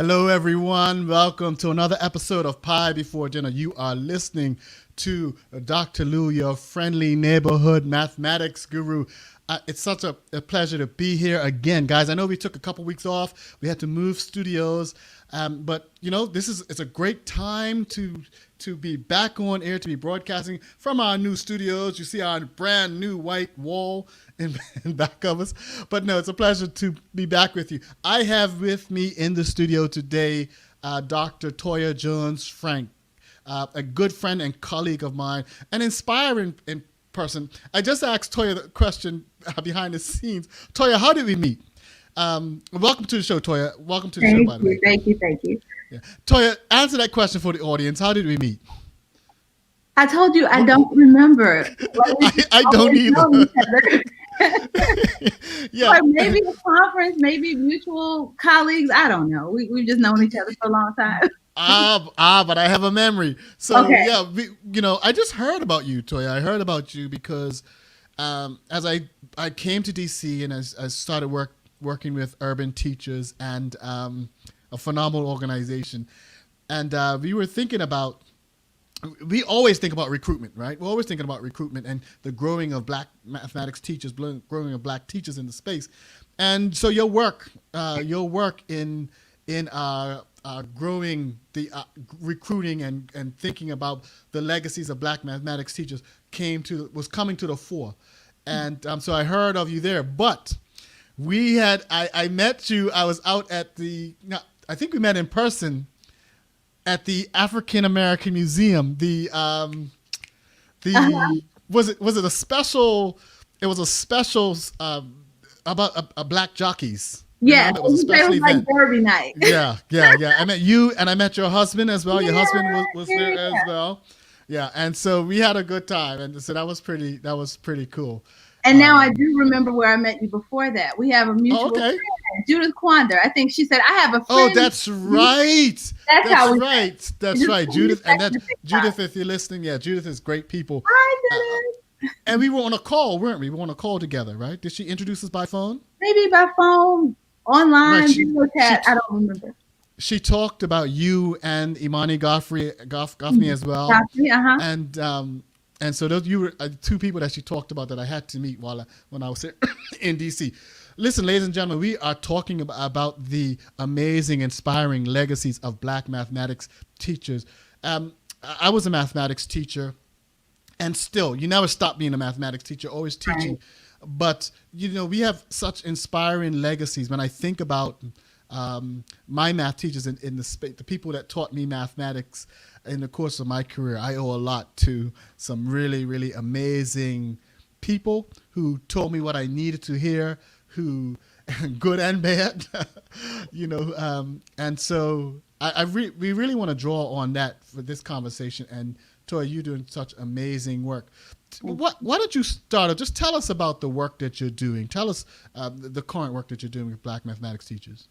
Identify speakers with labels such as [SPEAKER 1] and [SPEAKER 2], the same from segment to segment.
[SPEAKER 1] Hello, everyone. Welcome to another episode of Pie Before Dinner. You are listening to Dr. Lou, your friendly neighborhood mathematics guru. It's such a pleasure to be here again, guys. I know we took a couple weeks off. We had to move studios, but you know, it's a great time to be back on air, to be broadcasting from our new studios. You see our brand new white wall in back of us. But no, it's a pleasure to be back with you. I have with me in the studio today Dr. Toya Jones Frank, a good friend and colleague of mine, an inspiring person. I just asked Toya the question behind the scenes. Toya, how did we meet? Welcome to the show, Toya. Welcome to the show, by the way.
[SPEAKER 2] Thank you.
[SPEAKER 1] Yeah. Toya, answer that question for the audience. How did we meet?
[SPEAKER 2] I told you I don't remember.
[SPEAKER 1] I don't either.
[SPEAKER 2] Yeah. Or maybe a conference, maybe mutual colleagues. I don't know. We've just known each other for a long time.
[SPEAKER 1] But I have a memory. So
[SPEAKER 2] okay.
[SPEAKER 1] Yeah, I just heard about you, Toya. I heard about you because as I came to DC and I started working with urban teachers and a phenomenal organization, and we were thinking about. We always think about recruitment, right? We're always thinking about recruitment and the growing of black mathematics teachers, growing of black teachers in the space. And so your work in growing the recruiting and thinking about the legacies of black mathematics teachers was coming to the fore. And so I heard of you there. But I met you. I was out at I think we met in person at the African American Museum. Was it a special? It was a special about a black jockeys.
[SPEAKER 2] Yeah, it was like Derby night.
[SPEAKER 1] Yeah. I met you and I met your husband as well. Your husband was there as well. Yeah, and so we had a good time, and so that was pretty cool.
[SPEAKER 2] And now I do remember where I met you before that. We have a mutual friend, Judith Quander. I think she said, I have a friend.
[SPEAKER 1] Oh, that's right. That's right. Judith, Judith, if you're listening, Judith is great people.
[SPEAKER 2] Hi, Judith.
[SPEAKER 1] And we were on a call, weren't we? We were on a call together, right? Did she introduce us by phone?
[SPEAKER 2] Maybe by phone, online, video chat. I don't remember.
[SPEAKER 1] She talked about you and Imani Goffney as well.
[SPEAKER 2] Goffney,
[SPEAKER 1] And so those you were two people that she talked about that I had to meet when I was in DC. Listen, ladies and gentlemen, we are talking about the amazing, inspiring legacies of black mathematics teachers. I was a mathematics teacher, and still, you never stop being a mathematics teacher, always teaching. Right. But, we have such inspiring legacies. When I think about my math teachers in the space, the people that taught me mathematics in the course of my career, I owe a lot to some really, really amazing people who told me what I needed to hear, who good and bad, and so we really want to draw on that for this conversation. And Toya, you're doing such amazing work. Why don't you start? Just tell us about the work that you're doing. Tell us the current work that you're doing with black mathematics teachers.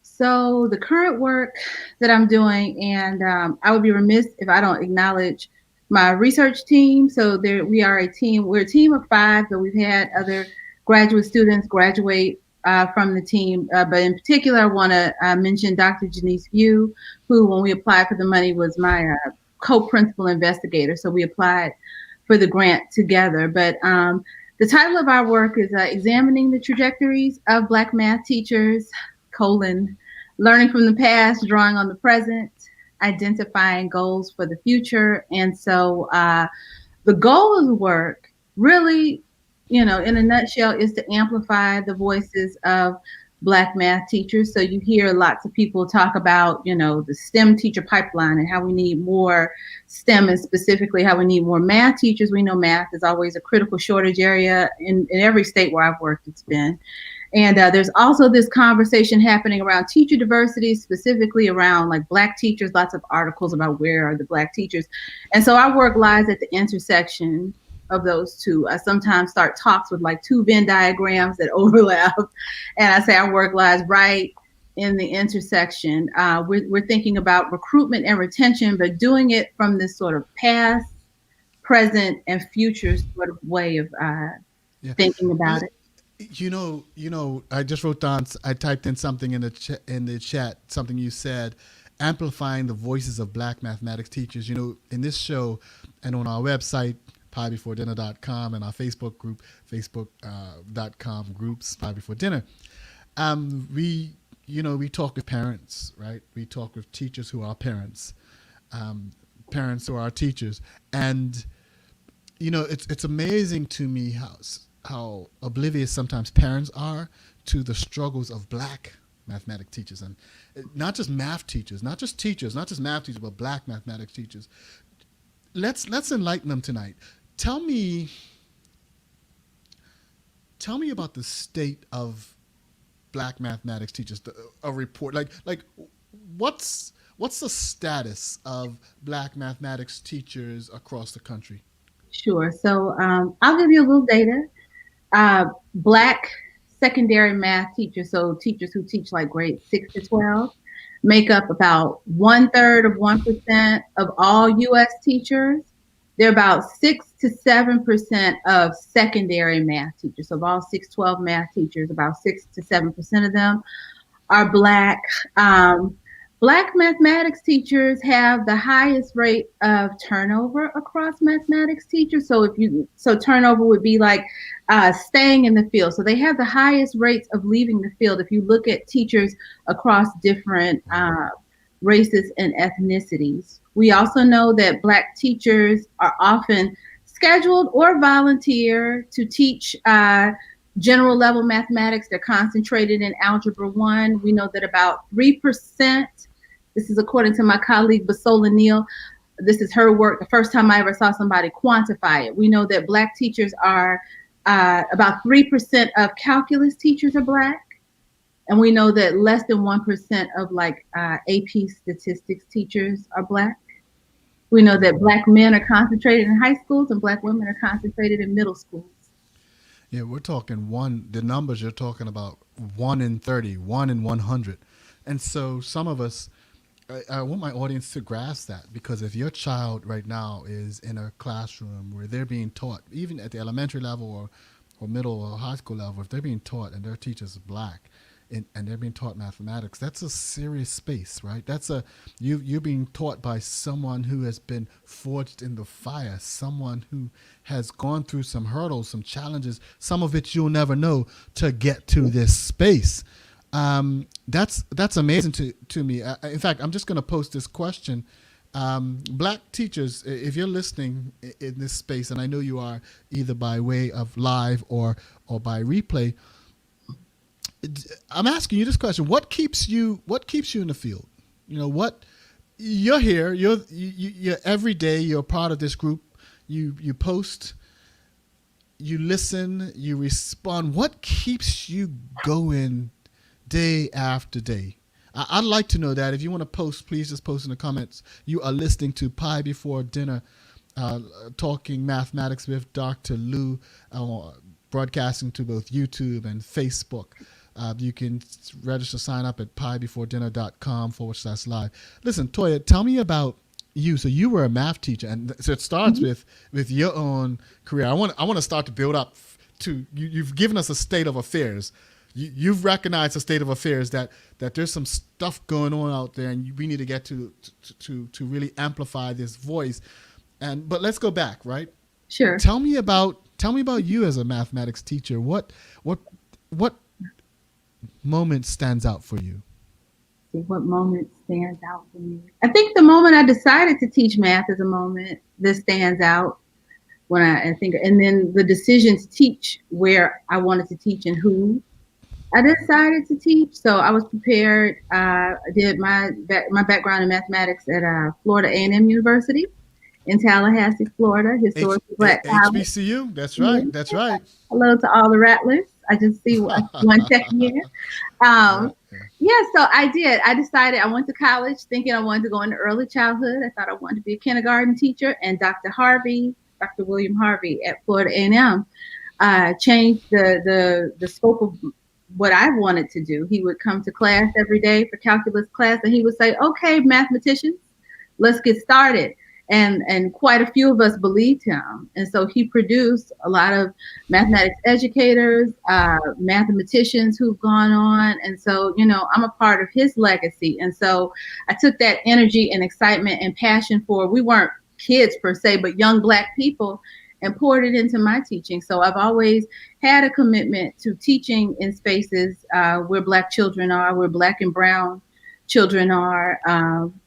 [SPEAKER 2] So the current work that I'm doing, and I would be remiss if I don't acknowledge my research team. So we are a team. We're a team of 5, but we've had other graduate students graduate from the team. But in particular, I want to mention Dr. Janice View, who, when we applied for the money, was my co-principal investigator. So we applied for the grant together. But the title of our work is Examining the Trajectories of Black Math Teachers, learning from the past, drawing on the present, identifying goals for the future. And so the goal of the work really, in a nutshell, is to amplify the voices of Black math teachers. So you hear lots of people talk about, the STEM teacher pipeline and how we need more STEM, and specifically how we need more math teachers. We know math is always a critical shortage area in every state where I've worked, it's been. And there's also this conversation happening around teacher diversity, specifically around like Black teachers, lots of articles about where are the Black teachers. And so our work lies at the intersection of those two. I sometimes start talks with like 2 Venn diagrams that overlap. And I say our work lies right in the intersection. We're thinking about recruitment and retention, but doing it from this sort of past, present, and future sort of way of thinking about it.
[SPEAKER 1] I just wrote down. I typed in something in the chat. Something you said, amplifying the voices of Black mathematics teachers. In this show and on our website, piebeforedinner.com, and our Facebook group, facebook.com groups, Pie Before Dinner. We talk with parents, right? We talk with teachers who are parents, parents who are our teachers, and it's amazing to me how oblivious sometimes parents are to the struggles of Black mathematics teachers, and not just math teachers, not just math teachers, but Black mathematics teachers. Let's enlighten them tonight. Tell me about the state of Black mathematics teachers. A report, like what's the status of Black mathematics teachers across the country?
[SPEAKER 2] Sure. So I'll give you a little data. Black secondary math teachers, so teachers who teach like grades 6 to 12, make up about 1/3 of 1% of all U.S. teachers. They're about 6 to 7% of secondary math teachers. So of all 612 math teachers, about 6 to 7% of them are Black. Black mathematics teachers have the highest rate of turnover across mathematics teachers. So turnover would be like staying in the field. So they have the highest rates of leaving the field. If you look at teachers across different races and ethnicities, we also know that Black teachers are often scheduled or volunteer to teach general level mathematics. They're concentrated in Algebra 1. We know that about 3%, this is according to my colleague Basola Neal, this is her work, the first time I ever saw somebody quantify it. We know that Black teachers are, about 3% of calculus teachers are Black. And we know that less than 1% of AP statistics teachers are Black. We know that Black men are concentrated in high schools and Black women are concentrated in middle schools.
[SPEAKER 1] Yeah, we're talking the numbers you're talking about, 1 in 30, 1 in 100. And so some of us, I want my audience to grasp that, because if your child right now is in a classroom where they're being taught, even at the elementary level or middle or high school level, if they're being taught and their teacher's Black, and they're being taught mathematics, that's a serious space, right? You're being taught by someone who has been forged in the fire, someone who has gone through some hurdles, some challenges, some of which you'll never know, to get to this space. That's amazing to me. In fact, I'm just going to post this question. Black teachers, if you're listening in this space, and I know you are, either by way of live or by replay, I'm asking you this question: What keeps you in the field? You're here. You're every day. You're part of this group. You post. You listen. You respond. What keeps you going day after day? I'd like to know that. If you want to post, please just post in the comments. You are listening to Pie Before Dinner, talking mathematics with Dr. Lou, broadcasting to both YouTube and Facebook. You can register, sign up at piebeforedinner.com/live. Listen, Toya, tell me about you. So you were a math teacher, and so it starts with your own career. I want to start to build up to you. You've given us a state of affairs. You've recognized a state of affairs that there's some stuff going on out there, and we need to get to really amplify this voice. But let's go back, right?
[SPEAKER 2] Sure.
[SPEAKER 1] Tell me about you as a mathematics teacher. What moment stands out for you?
[SPEAKER 2] What moment stands out for me? I think the moment I decided to teach math is a moment that stands out. When I think, and then the decision to teach where I wanted to teach and who I decided to teach. So I was prepared. I did my background in mathematics at Florida A&M University in Tallahassee, Florida, historically Black college.
[SPEAKER 1] HBCU. That's right. Yeah. That's right.
[SPEAKER 2] Hello to all the Rattlers. I just see one second here. Yeah, so I did. I decided I went to college thinking I wanted to go into early childhood. I thought I wanted to be a kindergarten teacher, and Dr. William Harvey at Florida A&M changed the scope of what I wanted to do. He would come to class every day for calculus class, and he would say, "Okay, mathematicians, let's get started." and quite a few of us believed him. And so he produced a lot of mathematics educators, mathematicians who've gone on. And so, I'm a part of his legacy. And so I took that energy and excitement and passion for, we weren't kids per se, but young Black people, and poured it into my teaching. So I've always had a commitment to teaching in spaces where Black children are, where Black and brown children are.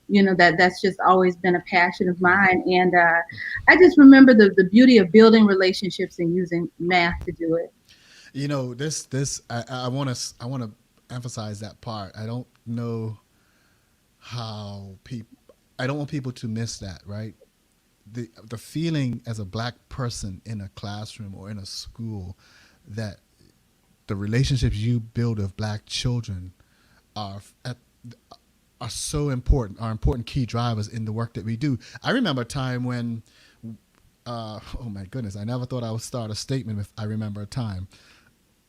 [SPEAKER 2] That's just always been a passion of mine. And I just remember the beauty of building relationships and using math to do it.
[SPEAKER 1] This I want to emphasize that part. I don't know how people. I don't want people to miss that, right? The feeling as a Black person in a classroom or in a school that the relationships you build with Black children are at, are so important, are important key drivers in the work that we do. I remember a time when, oh my goodness, I never thought I would start a statement with "I remember a time."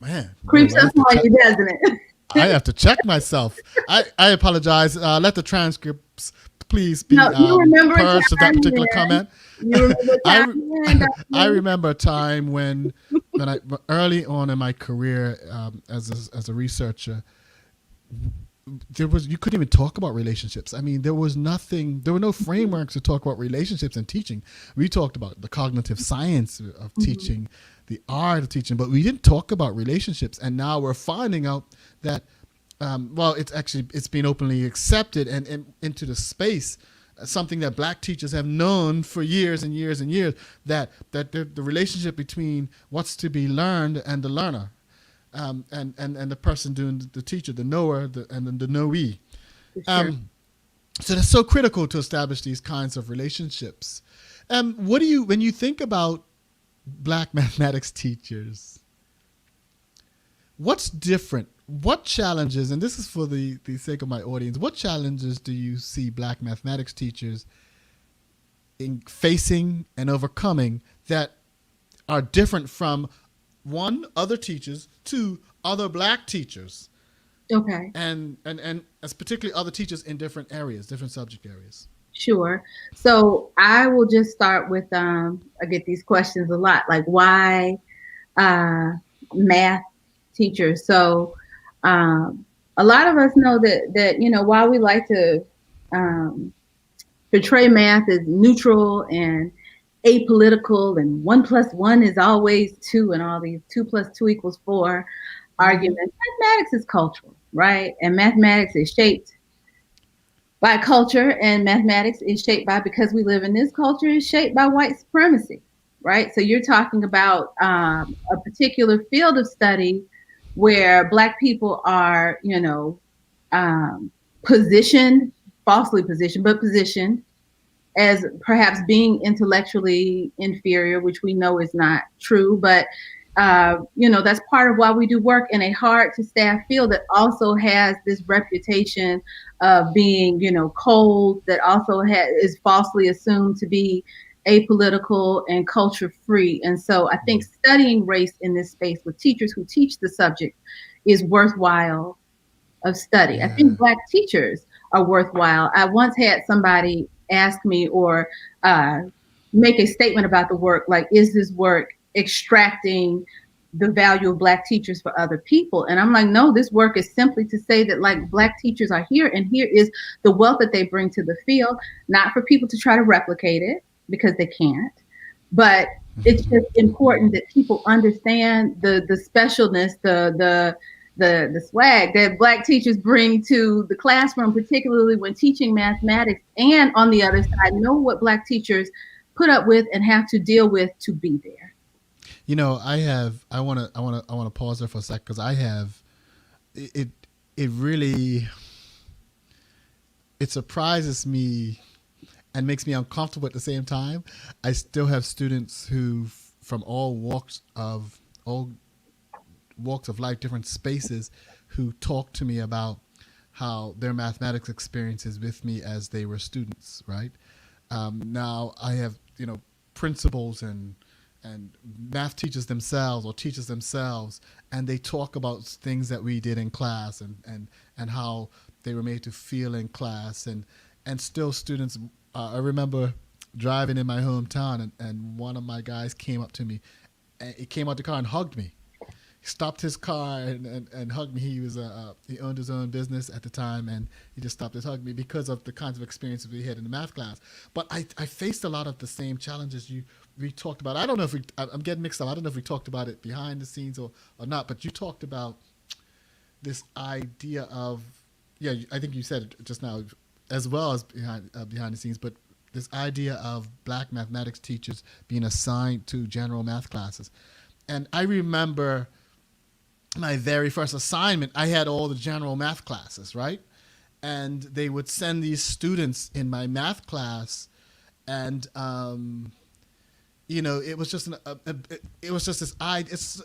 [SPEAKER 1] Man,
[SPEAKER 2] Creeps up on you, doesn't it?
[SPEAKER 1] I have to check myself. I apologize. Let the transcripts please be
[SPEAKER 2] No, you remember
[SPEAKER 1] purged of that particular
[SPEAKER 2] then.
[SPEAKER 1] comment.
[SPEAKER 2] You remember
[SPEAKER 1] I remember a time when I early on in my career as a researcher, you couldn't even talk about relationships. I mean, there were no frameworks to talk about relationships in teaching. We talked about the cognitive science of teaching, the art of teaching, but we didn't talk about relationships. And now we're finding out that it's been openly accepted and into the space, something that Black teachers have known for years and years and years, that the relationship between what's to be learned and the learner, and the person doing the teacher, the knower, and the knowee.
[SPEAKER 2] Sure.
[SPEAKER 1] So that's so critical to establish these kinds of relationships. When you think about Black mathematics teachers, what's different? What challenges, and this is for the sake of my audience, what challenges do you see Black mathematics teachers facing and overcoming that are different from, one, other teachers, two, other Black teachers,
[SPEAKER 2] Okay.
[SPEAKER 1] and as particularly other teachers in different areas, different subject areas?
[SPEAKER 2] Sure. So I will just start with I get these questions a lot, like why math teachers. So a lot of us know that while we like to portray math as neutral and apolitical, and 1+1 is always 2, and all these 2+2=4 arguments, mathematics is cultural, right? And mathematics is shaped by culture, and mathematics is shaped by, because we live in this culture, is shaped by white supremacy, right? So you're talking about a particular field of study where Black people are, positioned, falsely positioned, but positioned as perhaps being intellectually inferior, which we know is not true. But that's part of why we do work in a hard to staff field that also has this reputation of being, cold, that also is falsely assumed to be apolitical and culture free. And so I think studying race in this space with teachers who teach the subject is worthwhile of study.
[SPEAKER 1] Yeah.
[SPEAKER 2] I think Black teachers are worthwhile. I once had somebody ask me or make a statement about the work, like, is this work extracting the value of Black teachers for other people? And I'm like, no, this work is simply to say that, like, Black teachers are here, and here is the wealth that they bring to the field, not for people to try to replicate it, because they can't. But it's just important that people understand the specialness, the swag that Black teachers bring to the classroom, particularly when teaching mathematics. And on the other side, know what Black teachers put up with and have to deal with to be there.
[SPEAKER 1] I want to pause there for a sec, because I have it really, it surprises me and makes me uncomfortable at the same time. I still have students who, from all walks of life, different spaces, who talk to me about how their mathematics experiences with me as they were students, right? Now I have, principals and math teachers themselves, or teachers themselves, and they talk about things that we did in class, and how they were made to feel in class, and still students. I remember driving in my hometown, and one of my guys came up to me. And he came out the car and hugged me. He stopped his car and hugged me. He was he owned his own business at the time, and he just stopped and hugged me because of the kinds of experiences we had in the math class. But I faced a lot of the same challenges we talked about. I don't know if I'm getting mixed up. I don't know if we talked about it behind the scenes or not. But you talked about this idea of, yeah, I think you said it just now, as well as behind the scenes, but this idea of black mathematics teachers being assigned to general math classes. And I remember my very first assignment, I had all the general math classes, right? And they would send these students in my math class, and it was just it was just this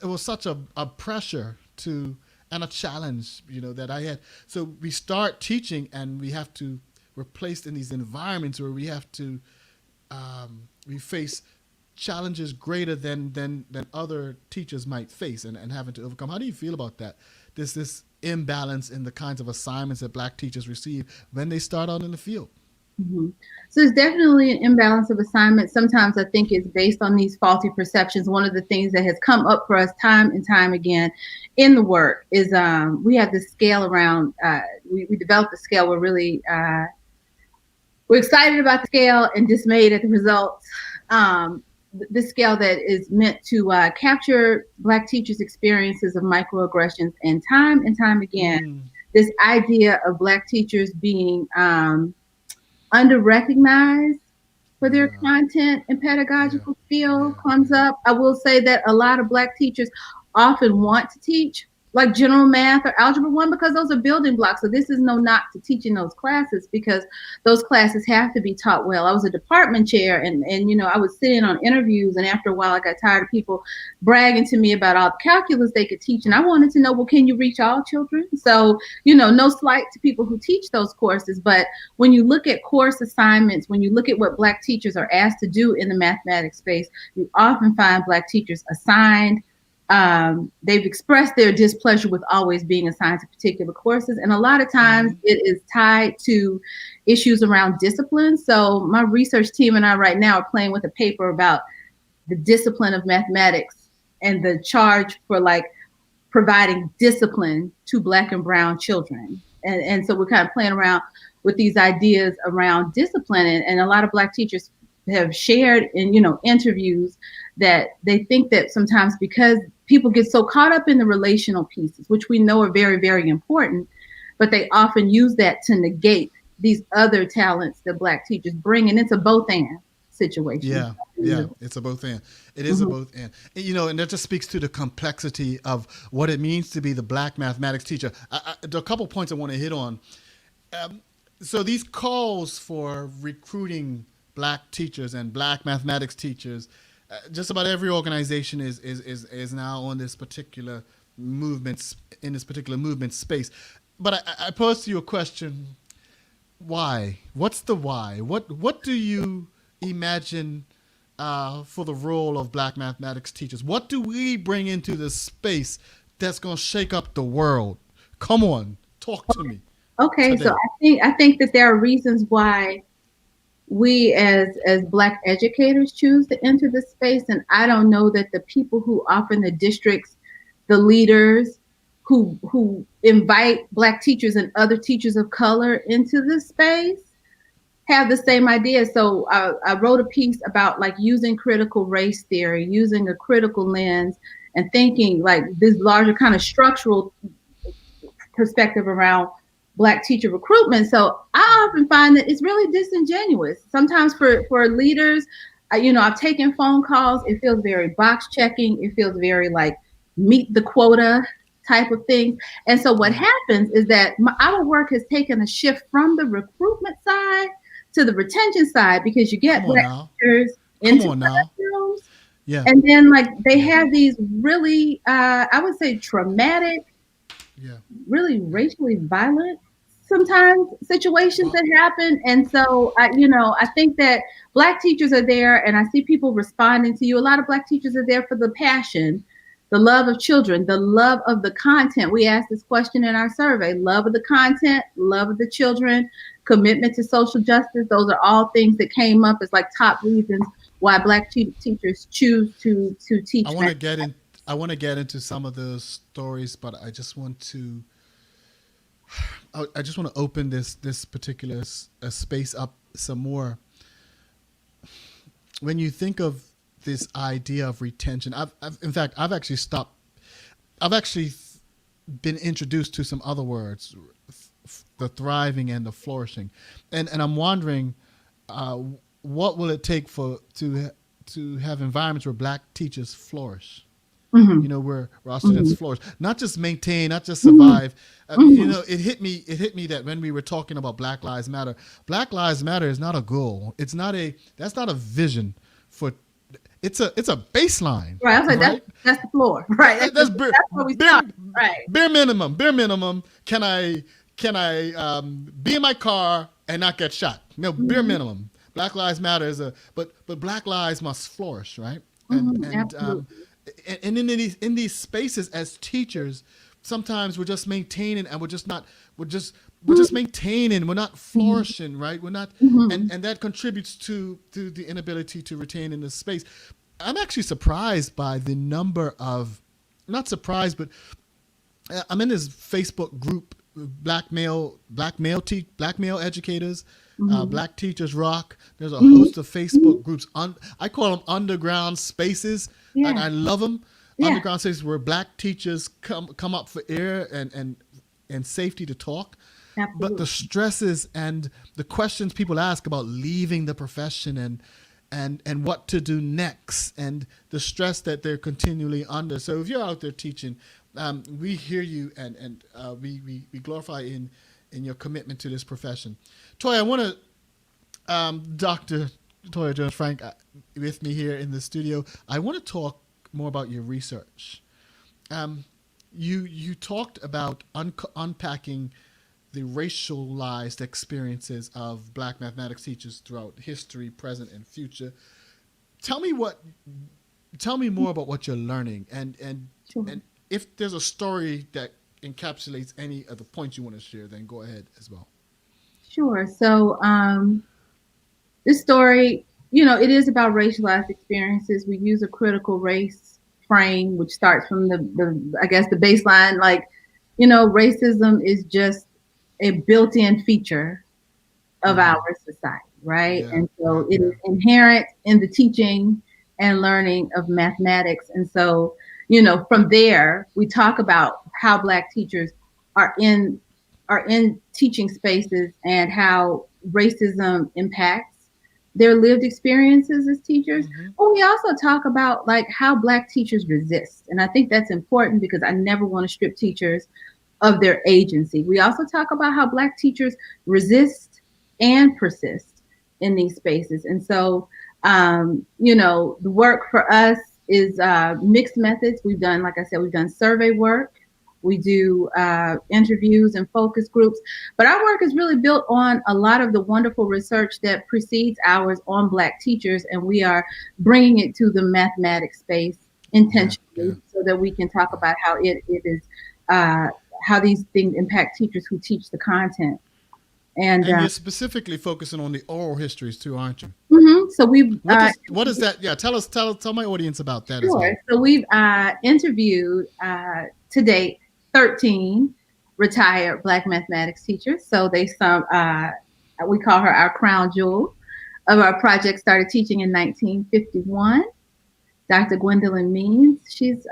[SPEAKER 1] it was such a pressure to and a challenge, that I had. So we start teaching, and we're placed in these environments where we have to we face challenges greater than other teachers might face, and having to overcome. How do you feel about that? This imbalance in the kinds of assignments that black teachers receive when they start out in the field.
[SPEAKER 2] Mm-hmm. So it's definitely an imbalance of assignments. Sometimes I think it's based on these faulty perceptions. One of the things that has come up for us time and time again in the work is we have this scale around, we developed the scale. We're excited about the scale and dismayed at the results. The scale that is meant to capture black teachers' experiences of microaggressions, and time again, this idea of black teachers being under-recognized for their content and pedagogical skill comes up. I will say that a lot of black teachers often want to teach like general math or algebra 1 because those are building blocks. So this is no knock to teaching those classes because those classes have to be taught well. I was a department chair and I would sit in on interviews, and after a while I got tired of people bragging to me about all the calculus they could teach, and I wanted to know, well, can you reach all children? So, no slight to people who teach those courses, but when you look at course assignments, when you look at what black teachers are asked to do in the mathematics space, you often find black teachers assigned. They've expressed their displeasure with always being assigned to particular courses, and a lot of times it is tied to issues around discipline. So my research team and I right now are playing with a paper about the discipline of mathematics and the charge for providing discipline to black and brown children. And so we're kind of playing around with these ideas around discipline, and a lot of black teachers have shared in interviews that they think that sometimes because people get so caught up in the relational pieces, which we know are very, very important, but they often use that to negate these other talents that black teachers bring, and it's a both and situation.
[SPEAKER 1] Yeah, it's a both and. It is a both and. And that just speaks to the complexity of what it means to be the black mathematics teacher. There are a couple points I want to hit on. So these calls for recruiting black teachers and black mathematics teachers, just about every organization is now on this particular movement, in this particular movement space. But I pose to you a question: why? What's the why? What do you imagine for the role of black mathematics teachers? What do we bring into this space that's going to shake up the world? Come on, talk to me.
[SPEAKER 2] Okay, today. So I think that there are reasons why we as black educators choose to enter this space, and I don't know that the people who often the districts, the leaders who invite black teachers and other teachers of color into this space have the same idea. So I wrote a piece about using critical race theory, using a critical lens, and thinking this larger kind of structural perspective around black teacher recruitment. So I often find that it's really disingenuous. Sometimes for leaders, I've taken phone calls. It feels very box checking. It feels very meet the quota type of thing. And so what happens is that our work has taken a shift from the recruitment side to the retention side, because you get black teachers into classrooms.
[SPEAKER 1] Yeah.
[SPEAKER 2] And then they have these really, I would say traumatic, really racially violent sometimes situations that happen. And so, I think that black teachers are there, and I see people responding to you. A lot of black teachers are there for the passion, the love of children, the love of the content. We asked this question in our survey: love of the content, love of the children, commitment to social justice. Those are all things that came up as like top reasons why Black teachers choose to
[SPEAKER 1] I
[SPEAKER 2] teach
[SPEAKER 1] want to get
[SPEAKER 2] mathematics.
[SPEAKER 1] in. I want to get into some of those stories, but I just want to. I just want to open this particular space up some more. When you think of this idea of retention, in fact, I've actually stopped. I've actually been introduced to some other words, the thriving and the flourishing, and I'm wondering, what will it take to have environments where Black teachers flourish?
[SPEAKER 2] Hmm.
[SPEAKER 1] Where our
[SPEAKER 2] Hmm.
[SPEAKER 1] students flourish, not just maintain, not just
[SPEAKER 2] Hmm.
[SPEAKER 1] survive.
[SPEAKER 2] Hmm.
[SPEAKER 1] It hit me that when we were talking about Black Lives Matter is not a goal. That's not a vision for. It's a baseline,
[SPEAKER 2] Right. I was like,
[SPEAKER 1] right?
[SPEAKER 2] that's the floor. Right.
[SPEAKER 1] That's
[SPEAKER 2] That's where we start. Right.
[SPEAKER 1] bare minimum. Bare minimum. Can I be in my car and not get shot? No, bare
[SPEAKER 2] Hmm.
[SPEAKER 1] minimum. Black Lives Matter is but Black lives must flourish, right? And
[SPEAKER 2] Hmm.
[SPEAKER 1] and um,
[SPEAKER 2] Absolutely.
[SPEAKER 1] and in these spaces as teachers, sometimes we're just maintaining and we're just maintaining. We're not flourishing, right? We're not,
[SPEAKER 2] Hmm.
[SPEAKER 1] and that contributes to the inability to retain in this space. I'm actually surprised by the number of, not surprised, but I'm in this Facebook group, black male educators,
[SPEAKER 2] Hmm.
[SPEAKER 1] Black Teachers Rock. There's a
[SPEAKER 2] Hmm.
[SPEAKER 1] host of Facebook groups. I call them underground spaces, and
[SPEAKER 2] Yeah.
[SPEAKER 1] I love them.
[SPEAKER 2] Yeah.
[SPEAKER 1] Underground spaces where Black teachers come up for air and safety to talk. But the
[SPEAKER 2] Absolutely.
[SPEAKER 1] stresses and the questions people ask about leaving the profession and what to do next, and the stress that they're continually under. So if you're out there teaching, we hear you, and we glorify in your commitment to this profession. Toya, I want to, Dr. Toya Jones Frank, with me here in the studio. I want to talk more about your research. Um, you talked about unpacking the racialized experiences of Black mathematics teachers throughout history, present, and future. Tell me what. Tell me more about what you're learning,
[SPEAKER 2] Sure.
[SPEAKER 1] and if there's a story that encapsulates any of the points you want to share, then go ahead as well.
[SPEAKER 2] Sure. So, this story, it is about racialized experiences. We use a critical race frame, which starts from the I guess, the baseline. Like, racism is just a built-in feature of our
[SPEAKER 1] Mm-hmm.
[SPEAKER 2] society, right?
[SPEAKER 1] Yeah,
[SPEAKER 2] And
[SPEAKER 1] yeah,
[SPEAKER 2] so it is
[SPEAKER 1] yeah.
[SPEAKER 2] inherent in the teaching and learning of mathematics. And so, from there, we talk about how Black teachers are in teaching spaces and how racism impacts their lived experiences as teachers.
[SPEAKER 1] Mm-hmm.
[SPEAKER 2] But we also talk about like how Black teachers resist. And I think that's important because I never want to strip teachers of their agency. We also talk about how Black teachers resist and persist in these spaces. And so, the work for us is mixed methods. We've done, like I said, we've done survey work. We do interviews and focus groups. But our work is really built on a lot of the wonderful research that precedes ours on Black teachers. And we are bringing it to the mathematics space
[SPEAKER 1] Yeah,
[SPEAKER 2] intentionally
[SPEAKER 1] yeah.
[SPEAKER 2] so that we can talk about how it is uh, how these things impact teachers who teach the content. And
[SPEAKER 1] And you're specifically focusing on the oral histories too, aren't you?
[SPEAKER 2] so we've
[SPEAKER 1] What is that? Yeah, tell my audience about that as
[SPEAKER 2] sure.
[SPEAKER 1] well.
[SPEAKER 2] So we've interviewed to date 13 retired Black mathematics teachers. So they we call her our crown jewel of our project. Started teaching in 1951. Dr. Gwendolyn Means.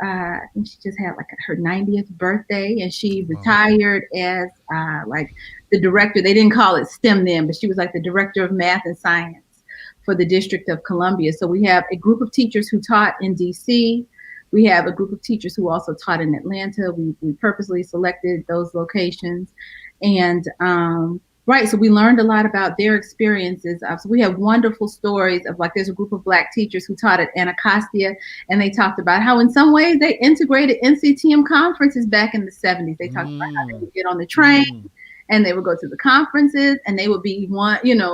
[SPEAKER 2] I think she just had like her 90th birthday, and she
[SPEAKER 1] Wow.
[SPEAKER 2] retired as like the director. They didn't call it STEM then, but she was like the director of math and science for the District of Columbia. So we have a group of teachers who taught in DC. We have a group of teachers who also taught in Atlanta. We purposely selected those locations, and right. So we learned a lot about their experiences. So we have wonderful stories of like there's a group of Black teachers who taught at Anacostia, and they talked about how in some ways they integrated NCTM conferences back in the 70s. They talked about how they
[SPEAKER 1] Mm,
[SPEAKER 2] would get on the train
[SPEAKER 1] mm,
[SPEAKER 2] and they would go to the conferences and they would be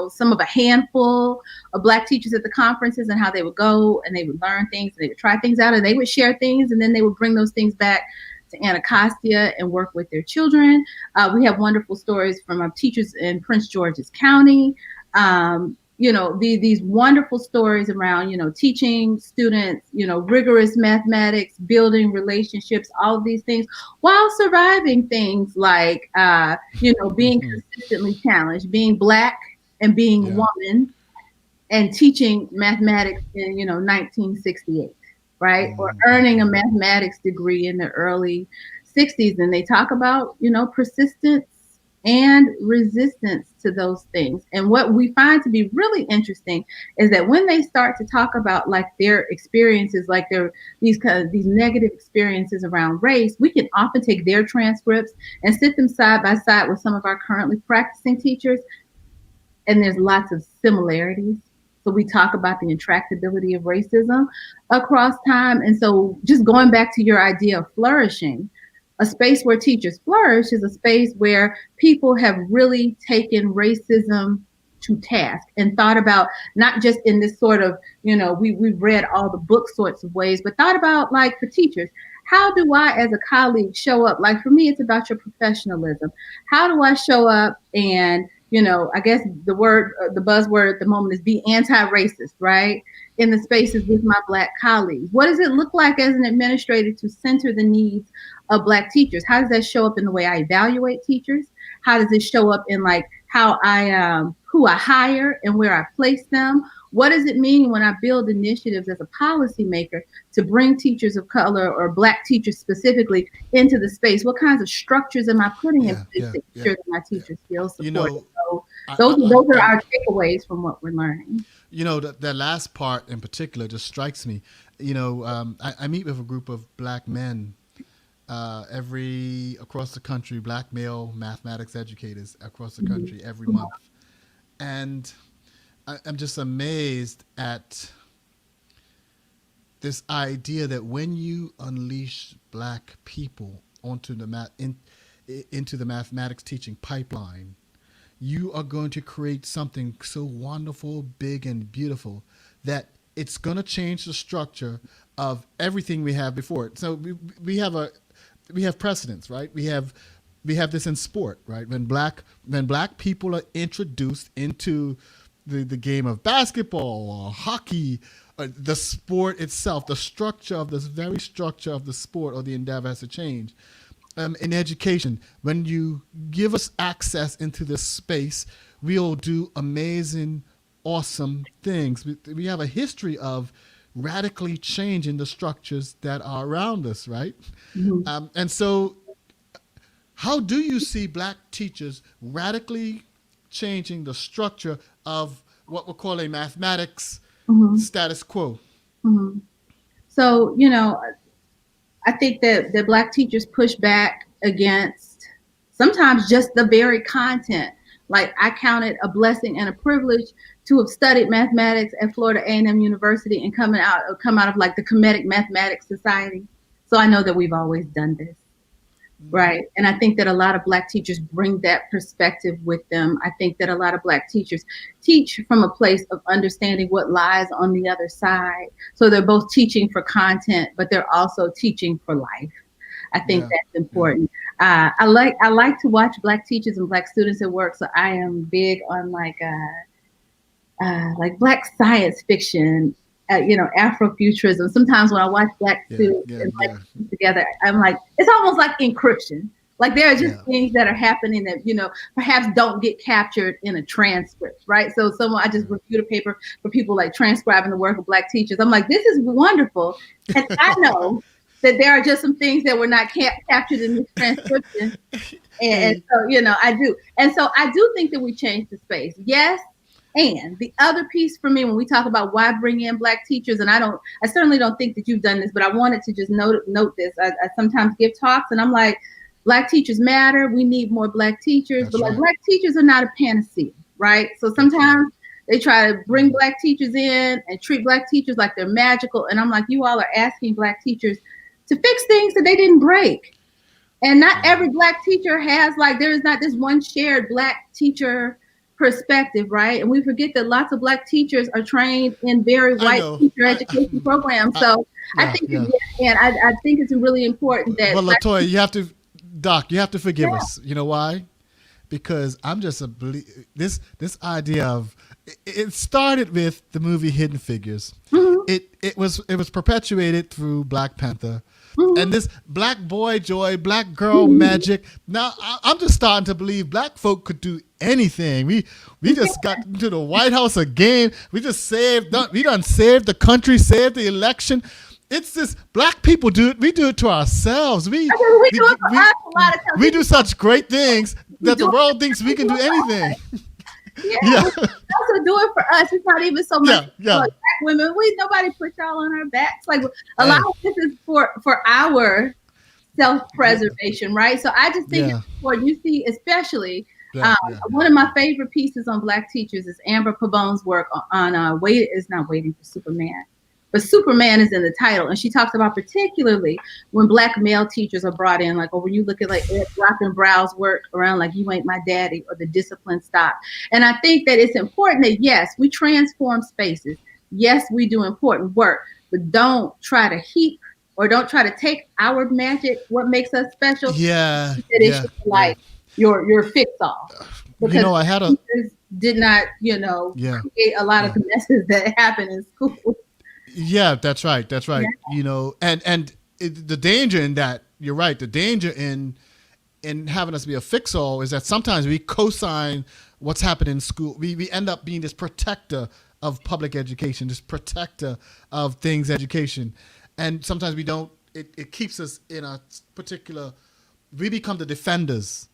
[SPEAKER 2] some of a handful of Black teachers at the conferences, and how they would go and they would learn things and they would try things out and they would share things and then they would bring those things back to Anacostia and work with their children. We have wonderful stories from our teachers in Prince George's County. These wonderful stories around, teaching students, rigorous mathematics, building relationships, all of these things, while surviving things like, being consistently challenged, being Black and being woman, and teaching mathematics in, 1968, right? Or earning a mathematics degree in the early 60s. And they talk about, persistence and resistance to those things. And what we find to be really interesting is that when they start to talk about like their experiences, like these negative experiences around race, we can often take their transcripts and sit them side by side with some of our currently practicing teachers. And there's lots of similarities. So we talk about the intractability of racism across time. And so just going back to your idea of flourishing, a space where teachers flourish is a space where people have really taken racism to task and thought about, not just in this sort of, we've read all the book sorts of ways, but thought about, like, for teachers, how do I as a colleague show up? Like for me, it's about your professionalism. How do I show up and, I guess the buzzword at the moment is be anti-racist, right? In the spaces with my Black colleagues. What does it look like as an administrator to center the needs of Black teachers? How does that show up in the way I evaluate teachers? How does it show up in like how who I hire and where I place them? What does it mean when I build initiatives as a policymaker to bring teachers of color or Black teachers specifically into the space? What kinds of structures am I putting in place to ensure that my teachers feel supported? Those are our takeaways from what we're learning.
[SPEAKER 1] That last part in particular just strikes me. I meet with a group of Black men across the country, Black male mathematics educators across the country every month. And I'm just amazed at this idea that when you unleash Black people onto into the mathematics teaching pipeline, you are going to create something so wonderful, big, and beautiful that it's going to change the structure of everything we have before it. So we have precedents, right? We have this in sport, right? When black people are introduced into the game of basketball or hockey, the sport itself, the structure of this very structure of the sport or the endeavor has to change. In education, when you give us access into this space, we'll do amazing, awesome things. We have a history of radically changing the structures that are around us, right? Mm-hmm. And so how do you see Black teachers radically changing the structure of what we're calling mathematics status quo?
[SPEAKER 2] Mm-hmm. So, I think that Black teachers push back against sometimes just the very content. Like, I count it a blessing and a privilege to have studied mathematics at Florida A&M University and come out of like the Comedic Mathematics Society. So I know that we've always done this. Right. And I think that a lot of Black teachers bring that perspective with them. I think that a lot of Black teachers teach from a place of understanding what lies on the other side. So they're both teaching for content, but they're also teaching for life. I think that's important. I like to watch Black teachers and Black students at work. So I am big on like Black science fiction. Afrofuturism. Sometimes when I watch Black students and Black students together, I'm like, it's almost like encryption. Like there are just things that are happening that, perhaps don't get captured in a transcript, right? So I just reviewed a paper for people like transcribing the work of Black teachers. I'm like, this is wonderful. And I know that there are just some things that were not captured in this transcription. And so, I do. And so I do think that we changed the space. Yes. And the other piece for me, when we talk about why bring in Black teachers, and I certainly don't think that you've done this, but I wanted to just note this. I sometimes give talks and I'm like, Black teachers matter. We need more Black teachers. That's right. Black teachers are not a panacea, right? So sometimes they try to bring Black teachers in and treat Black teachers like they're magical. And I'm like, you all are asking Black teachers to fix things that they didn't break. And not every Black teacher has, there is not this one shared Black teacher perspective, right? And we forget that lots of Black teachers are trained in very white teacher education programs. So I
[SPEAKER 1] Yeah,
[SPEAKER 2] think
[SPEAKER 1] yeah.
[SPEAKER 2] and I think it's really important that
[SPEAKER 1] But
[SPEAKER 2] Black
[SPEAKER 1] Latoya,
[SPEAKER 2] people.
[SPEAKER 1] you have to, Doc, you have to forgive
[SPEAKER 2] Yeah.
[SPEAKER 1] us. You know why? Because I'm just this idea of it started with the movie Hidden Figures.
[SPEAKER 2] Hmm.
[SPEAKER 1] It was perpetuated through Black Panther, and
[SPEAKER 2] Hmm.
[SPEAKER 1] this black boy joy, black girl
[SPEAKER 2] Hmm.
[SPEAKER 1] magic. Now I'm just starting to believe black folk could do anything. We just got into the White House again. We just we done saved the country, saved the election. It's this black people do it. We do it to ourselves.
[SPEAKER 2] I mean, we
[SPEAKER 1] We
[SPEAKER 2] do it for
[SPEAKER 1] we
[SPEAKER 2] us a lot of times.
[SPEAKER 1] we do such great things
[SPEAKER 2] We
[SPEAKER 1] that
[SPEAKER 2] do
[SPEAKER 1] the
[SPEAKER 2] it
[SPEAKER 1] world thinks we
[SPEAKER 2] we
[SPEAKER 1] can
[SPEAKER 2] do
[SPEAKER 1] do
[SPEAKER 2] it for
[SPEAKER 1] anything.
[SPEAKER 2] us. Yeah,
[SPEAKER 1] Yeah,
[SPEAKER 2] we also do it for us. It's not even so much
[SPEAKER 1] yeah,
[SPEAKER 2] for
[SPEAKER 1] yeah.
[SPEAKER 2] Black women. Nobody put y'all on our backs. Like a lot
[SPEAKER 1] Hey,
[SPEAKER 2] of this is for our self-preservation, right? So I just think it's
[SPEAKER 1] yeah,
[SPEAKER 2] important. You see, especially
[SPEAKER 1] yeah, yeah,
[SPEAKER 2] one of my favorite pieces on Black teachers is Amber Pabon's work on Wait is not waiting for Superman. But Superman is in the title, and she talks about particularly when Black male teachers are brought in, like, or when you look at like Ed Brockenbrow's work around like "You Ain't My Daddy" or "The Discipline Stop." And I think that it's important that yes, we transform spaces. Yes, we do important work, but don't try to heap or don't try to take our magic, what makes us special,
[SPEAKER 1] yeah,
[SPEAKER 2] that it
[SPEAKER 1] yeah,
[SPEAKER 2] should be
[SPEAKER 1] yeah.
[SPEAKER 2] like your fix all.
[SPEAKER 1] You
[SPEAKER 2] Because
[SPEAKER 1] know, I had a
[SPEAKER 2] teachers did not,
[SPEAKER 1] yeah,
[SPEAKER 2] create a lot of
[SPEAKER 1] yeah,
[SPEAKER 2] the messes that happen in school.
[SPEAKER 1] yeah. That's right. That's
[SPEAKER 2] Yeah.
[SPEAKER 1] right. You know, the danger in that. You're right. The danger in having us be a fix all is that sometimes we co-sign what's happening in school. We end up being this protector of public education, this protector of things education, and sometimes we don't. It keeps us in a particular. We become the defenders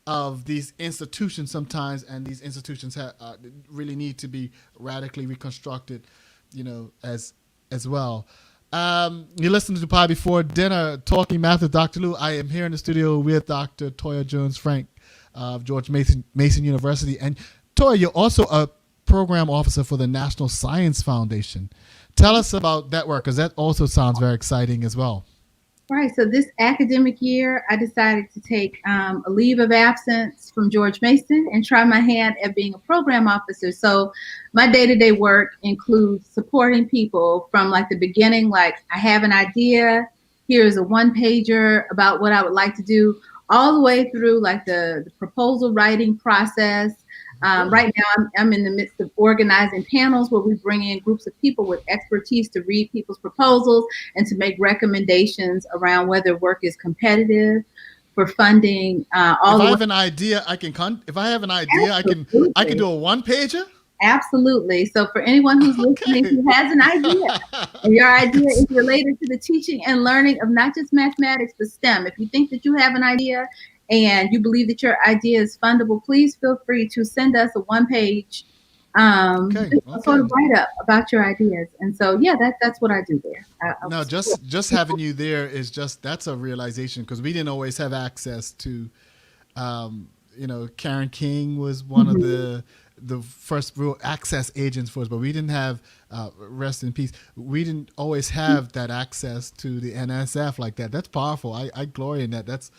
[SPEAKER 1] of these institutions sometimes, and these institutions really need to be radically reconstructed, as well. You listened to Pie Before Dinner, Talking Math with Dr. Lou. I am here in the studio with Dr. Toya Jones Frank of George Mason University. And Toya, you're also a program officer for the National Science Foundation. Tell us about that work, because that also sounds very exciting as well.
[SPEAKER 2] Right. So this academic year, I decided to take a leave of absence from George Mason and try my hand at being a program officer. So my day-to-day work includes supporting people from like the beginning, like I have an idea, here's a one pager about what I would like to do, all the way through like the proposal writing process.
[SPEAKER 1] Really?
[SPEAKER 2] Right now, I'm in the midst of organizing panels where we bring in groups of people with expertise to read people's proposals and to make recommendations around whether work is competitive for funding,
[SPEAKER 1] If
[SPEAKER 2] all the
[SPEAKER 1] I
[SPEAKER 2] way.
[SPEAKER 1] have an idea, if I have an idea, I can
[SPEAKER 2] Absolutely.
[SPEAKER 1] do a one pager.
[SPEAKER 2] Absolutely. So for anyone who's listening
[SPEAKER 1] Okay.
[SPEAKER 2] who has an idea, and your idea is related to the teaching and learning of not just mathematics, but STEM, if you think that you have an idea and you believe that your idea is fundable, please feel free to send us a one page
[SPEAKER 1] Okay.
[SPEAKER 2] just a sort
[SPEAKER 1] Okay.
[SPEAKER 2] of write up about your ideas. And so, yeah, that's what I do there. I
[SPEAKER 1] No, just having you there is just that's a realization, because we didn't always have access to. Karen King was one of
[SPEAKER 2] Mhm.
[SPEAKER 1] the first real access agents for us, but we didn't have rest in peace. We didn't always have that access to the NSF like that. That's powerful. I glory in that. That's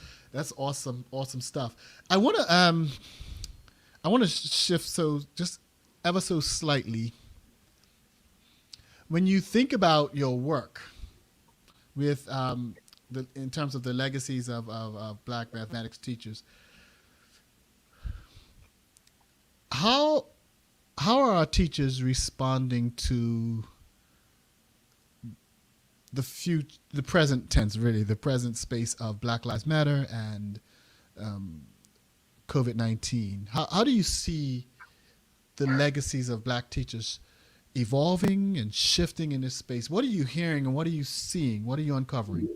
[SPEAKER 1] awesome, awesome stuff. I want to shift so just ever so slightly. When you think about your work with in terms of the legacies of Black mathematics teachers, how how are our teachers responding to the present tense, really, the present space of Black Lives Matter and COVID-19? How do you see the legacies of Black teachers evolving and shifting in this space? What are you hearing and what are you seeing? What are you uncovering?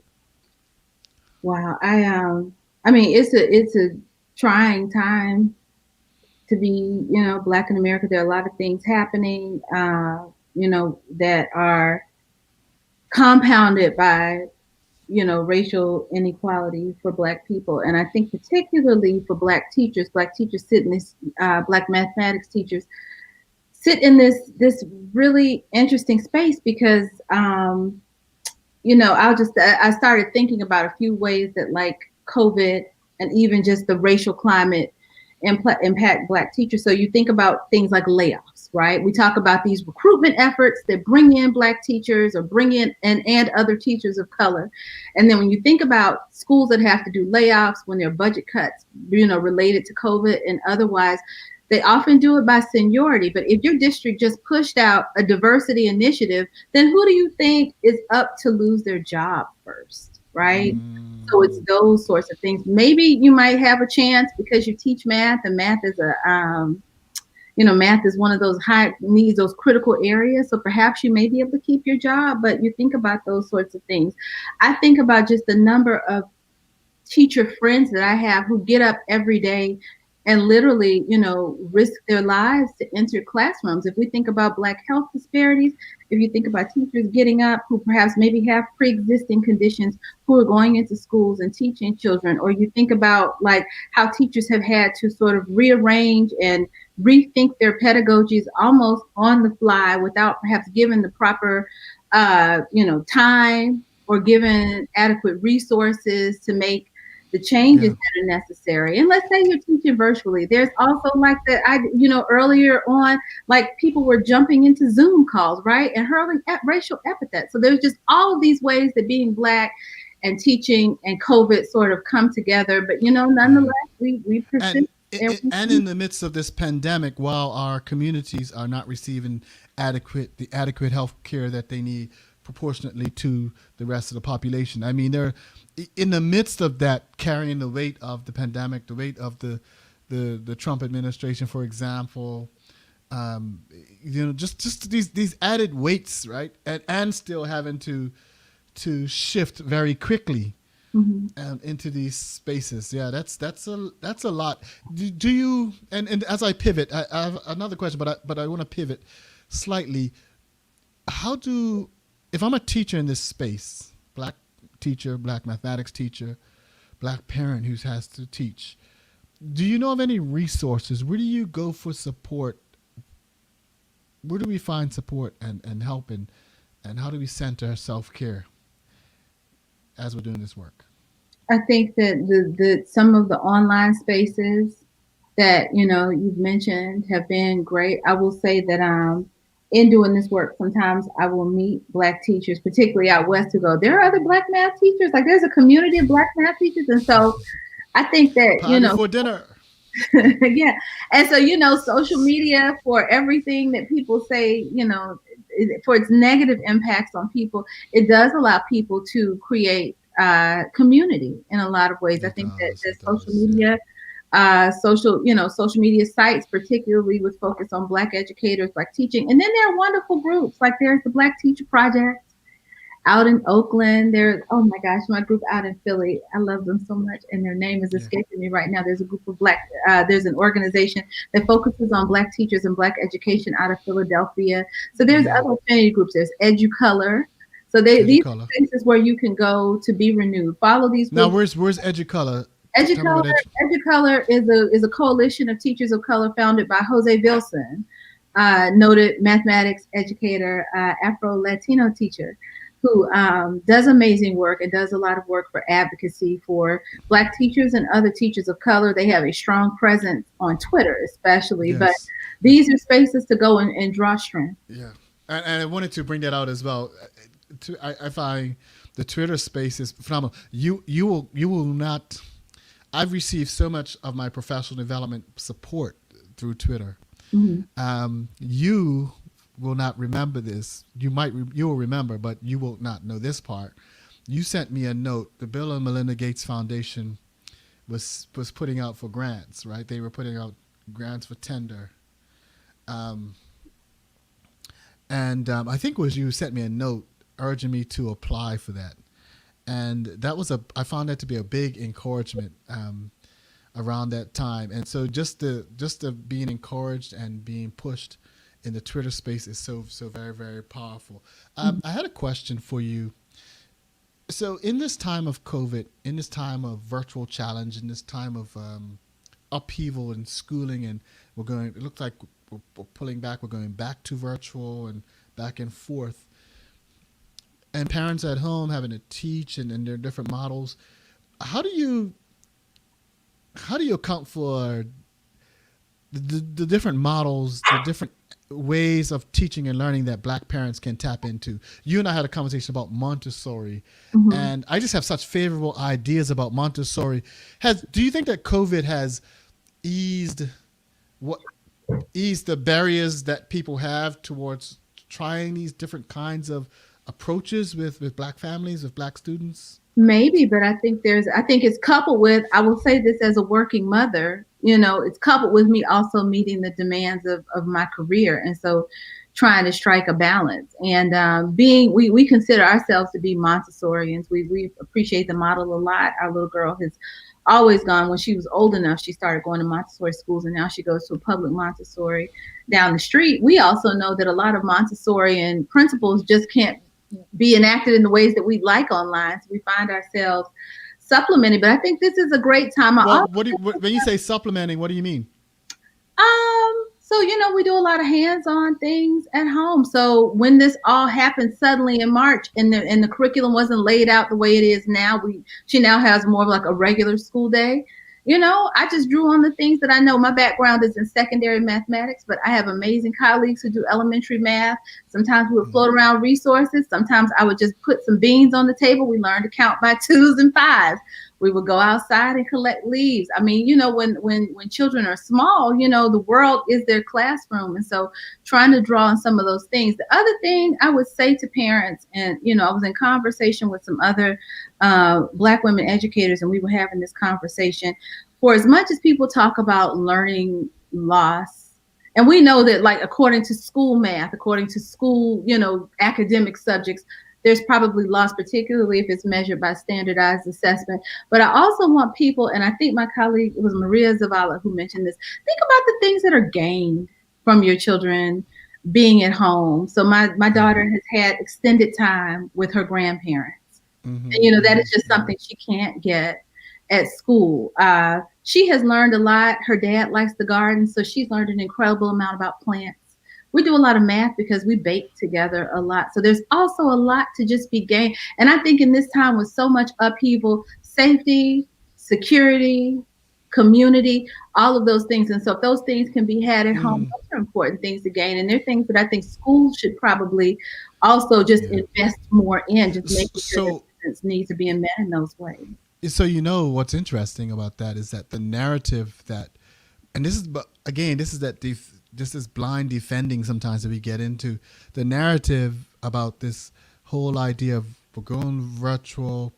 [SPEAKER 2] Wow. I mean, it's a trying time to be, Black in America. There are a lot of things happening, that are compounded by, racial inequality for Black people. And I think particularly for Black teachers sit in this, Black mathematics teachers sit in this really interesting space because, I started thinking about a few ways that like COVID and even just the racial climate impact Black teachers. So you think about things like layoffs, right? We talk about these recruitment efforts that bring in Black teachers or bring in and other teachers of color. And then when you think about schools that have to do layoffs when there are budget cuts, related to COVID and otherwise, they often do it by seniority. But if your district just pushed out a diversity initiative, then who do you think is up to lose their job first, right? So it's those sorts of things. Maybe you might have a chance because you teach math, and math is math is one of those high needs, those critical areas. So perhaps you may be able to keep your job, but you think about those sorts of things. I think about just the number of teacher friends that I have who get up every day and literally, risk their lives to enter classrooms. If we think about Black health disparities, if you think about teachers getting up who perhaps maybe have pre-existing conditions who are going into schools and teaching children, or you think about like how teachers have had to sort of rearrange and rethink their pedagogies almost on the fly without perhaps giving the proper, time or given adequate resources to make the changes that are necessary. And let's say you're teaching virtually. There's also like earlier on, like people were jumping into Zoom calls, right? And hurling racial epithets. So there's just all of these ways that being Black and teaching and COVID sort of come together. But, nonetheless, we persist.
[SPEAKER 1] And in the midst of this pandemic, while our communities are not receiving the adequate health care that they need proportionately to the rest of the population. I mean, they're in the midst of that, carrying the weight of the pandemic, the weight of the Trump administration, for example, just these added weights, right? And still having to shift very quickly into these spaces. Yeah, that's a lot. Do you, and as I pivot, I have another question, but I want to pivot slightly. If I'm a teacher in this space, Black teacher, Black mathematics teacher, Black parent who has to teach, do you know of any resources? Where do you go for support? Where do we find support and help, and how do we center self-care as we're doing this work?
[SPEAKER 2] I think that some of the online spaces that you've mentioned have been great. I will say that in doing this work, sometimes I will meet Black teachers, particularly out west, who go, there are other Black math teachers. Like there's a community of Black math teachers. And so I think that,
[SPEAKER 1] Party for dinner.
[SPEAKER 2] yeah. And so, social media, for everything that people say, for its negative impacts on people, it does allow people to create community in a lot of ways. I think that social media, social media sites, particularly with focus on Black educators, Black teaching. And then there are wonderful groups, like there's the Black Teacher Project out in Oakland. There's, oh my gosh, my group out in Philly. I love them so much. And their name is escaping me right now. There's a group of there's an organization that focuses on Black teachers and Black education out of Philadelphia. So there's other affinity groups. There's EduColor. So these are places where you can go to be renewed. Follow these groups.
[SPEAKER 1] Now, where's EduColor?
[SPEAKER 2] EduColor is a coalition of teachers of color founded by Jose Vilson, noted mathematics educator, Afro-Latino teacher, who does amazing work and does a lot of work for advocacy for Black teachers and other teachers of color. They have a strong presence on Twitter, especially. Yes. But these are spaces to go and draw strength.
[SPEAKER 1] Yeah, and I wanted to bring that out as well. I find the Twitter space is phenomenal. You will not. I've received so much of my professional development support through Twitter. Mm-hmm. You will not remember this. You will remember, but you will not know this part. You sent me a note. The Bill and Melinda Gates Foundation was putting out for grants, right? They were putting out grants for tender. And I think it was you who sent me a note urging me to apply for that. And that was I found that to be a big encouragement around that time. And so just the being encouraged and being pushed in the Twitter space is so very, very powerful. I had a question for you. So in this time of COVID, in this time of virtual challenge, in this time of upheaval in schooling, and it looks like we're pulling back, we're going back to virtual and back and forth. And parents at home having to teach and their different models. How do you account for the different models, the different ways of teaching and learning that black parents can tap into. You and I had a conversation about Montessori,
[SPEAKER 2] Mhm.
[SPEAKER 1] and I just have such favorable ideas about Montessori. Do you think that COVID has eased what eased the barriers that people have towards trying these different kinds of approaches with black families, with black students?
[SPEAKER 2] Maybe, but I think it's coupled with, I will say this as a working mother, it's coupled with me also meeting the demands of my career. And so trying to strike a balance and we consider ourselves to be Montessorians. We appreciate the model a lot. Our little girl has always gone, when she was old enough, she started going to Montessori schools, and now she goes to a public Montessori down the street. We also know that a lot of Montessorian principles just can't be enacted in the ways that we like online. So we find ourselves supplementing. But I think this is a great time.
[SPEAKER 1] Well, when you say supplementing, what do you mean?
[SPEAKER 2] So we do a lot of hands-on things at home. So when this all happened suddenly in March, and the curriculum wasn't laid out the way it is now, she now has more of like a regular school day. I just drew on the things that I know. My background is in secondary mathematics, but I have amazing colleagues who do elementary math. Sometimes we would float around resources. Sometimes I would just put some beans on the table. We learned to count by twos and fives. We would go outside and collect leaves. I mean, when children are small, the world is their classroom. And so trying to draw on some of those things. The other thing I would say to parents, and, I was in conversation with some other Black women educators, and we were having this conversation. For as much as people talk about learning loss, and we know that, like, according to school math, according to school, academic subjects, there's probably loss, particularly if it's measured by standardized assessment. But I also want people, and I think my colleague, it was Maria Zavala who mentioned this, think about the things that are gained from your children being at home. So my daughter has had extended time with her grandparents.
[SPEAKER 1] Mm-hmm.
[SPEAKER 2] And, that is just something she can't get at school. She has learned a lot. Her dad likes the garden, so she's learned an incredible amount about plants. We do a lot of math because we bake together a lot. So there's also a lot to just be gained. And I think in this time with so much upheaval, safety, security, community, all of those things. And so if those things can be had at home, those are important things to gain. And they're things that I think schools should probably also just invest more in, just making sure that needs to be met in those ways.
[SPEAKER 1] So what's interesting about that is that the narrative that, and this is, again, this is that this is blind defending sometimes that we get into, the narrative about this whole idea of we're going virtual,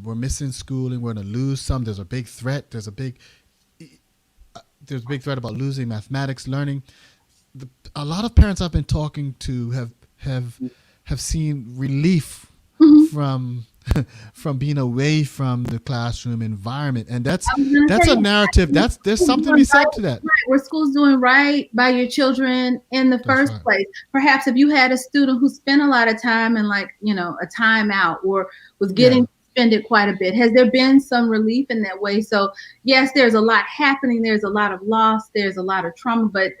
[SPEAKER 1] we're missing schooling, we're going to lose some. There's a big threat. There's a big threat about losing mathematics learning. A lot of parents I've been talking to have seen relief from being away from the classroom environment, and that's a narrative. There's something to be said to that.
[SPEAKER 2] Right, where school's doing right by your children in the first place. Perhaps if you had a student who spent a lot of time in, like, a timeout, or was getting suspended quite a bit, has there been some relief in that way? So yes, there's a lot happening. There's a lot of loss. There's a lot of trauma. But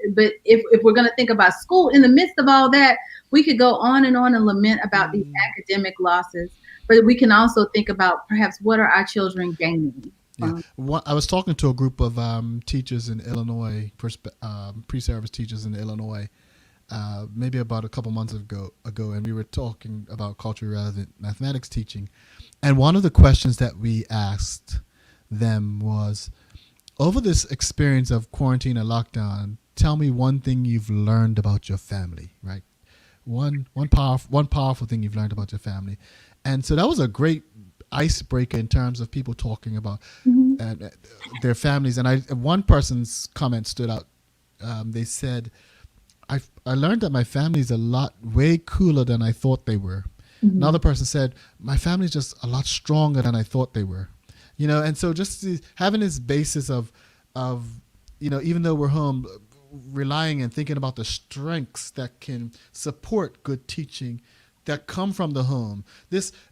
[SPEAKER 2] if we're going to think about school in the midst of all that, we could go on and lament about these academic losses. But we can also think about perhaps what are our children gaining.
[SPEAKER 1] Yeah. I was talking to a group of teachers in Illinois, pre-service teachers in Illinois, maybe about a couple months ago, and we were talking about culturally relevant mathematics teaching. And one of the questions that we asked them was, over this experience of quarantine and lockdown, tell me one thing you've learned about your family, right? One powerful thing you've learned about your family. And so that was a great icebreaker in terms of people talking about their families. And one person's comment stood out. They said, I learned that my family is a lot way cooler than I thought they were. Another person said, my family's just a lot stronger than I thought they were. And so just having this basis of even though we're home, relying and thinking about the strengths that can support good teaching that come from the home.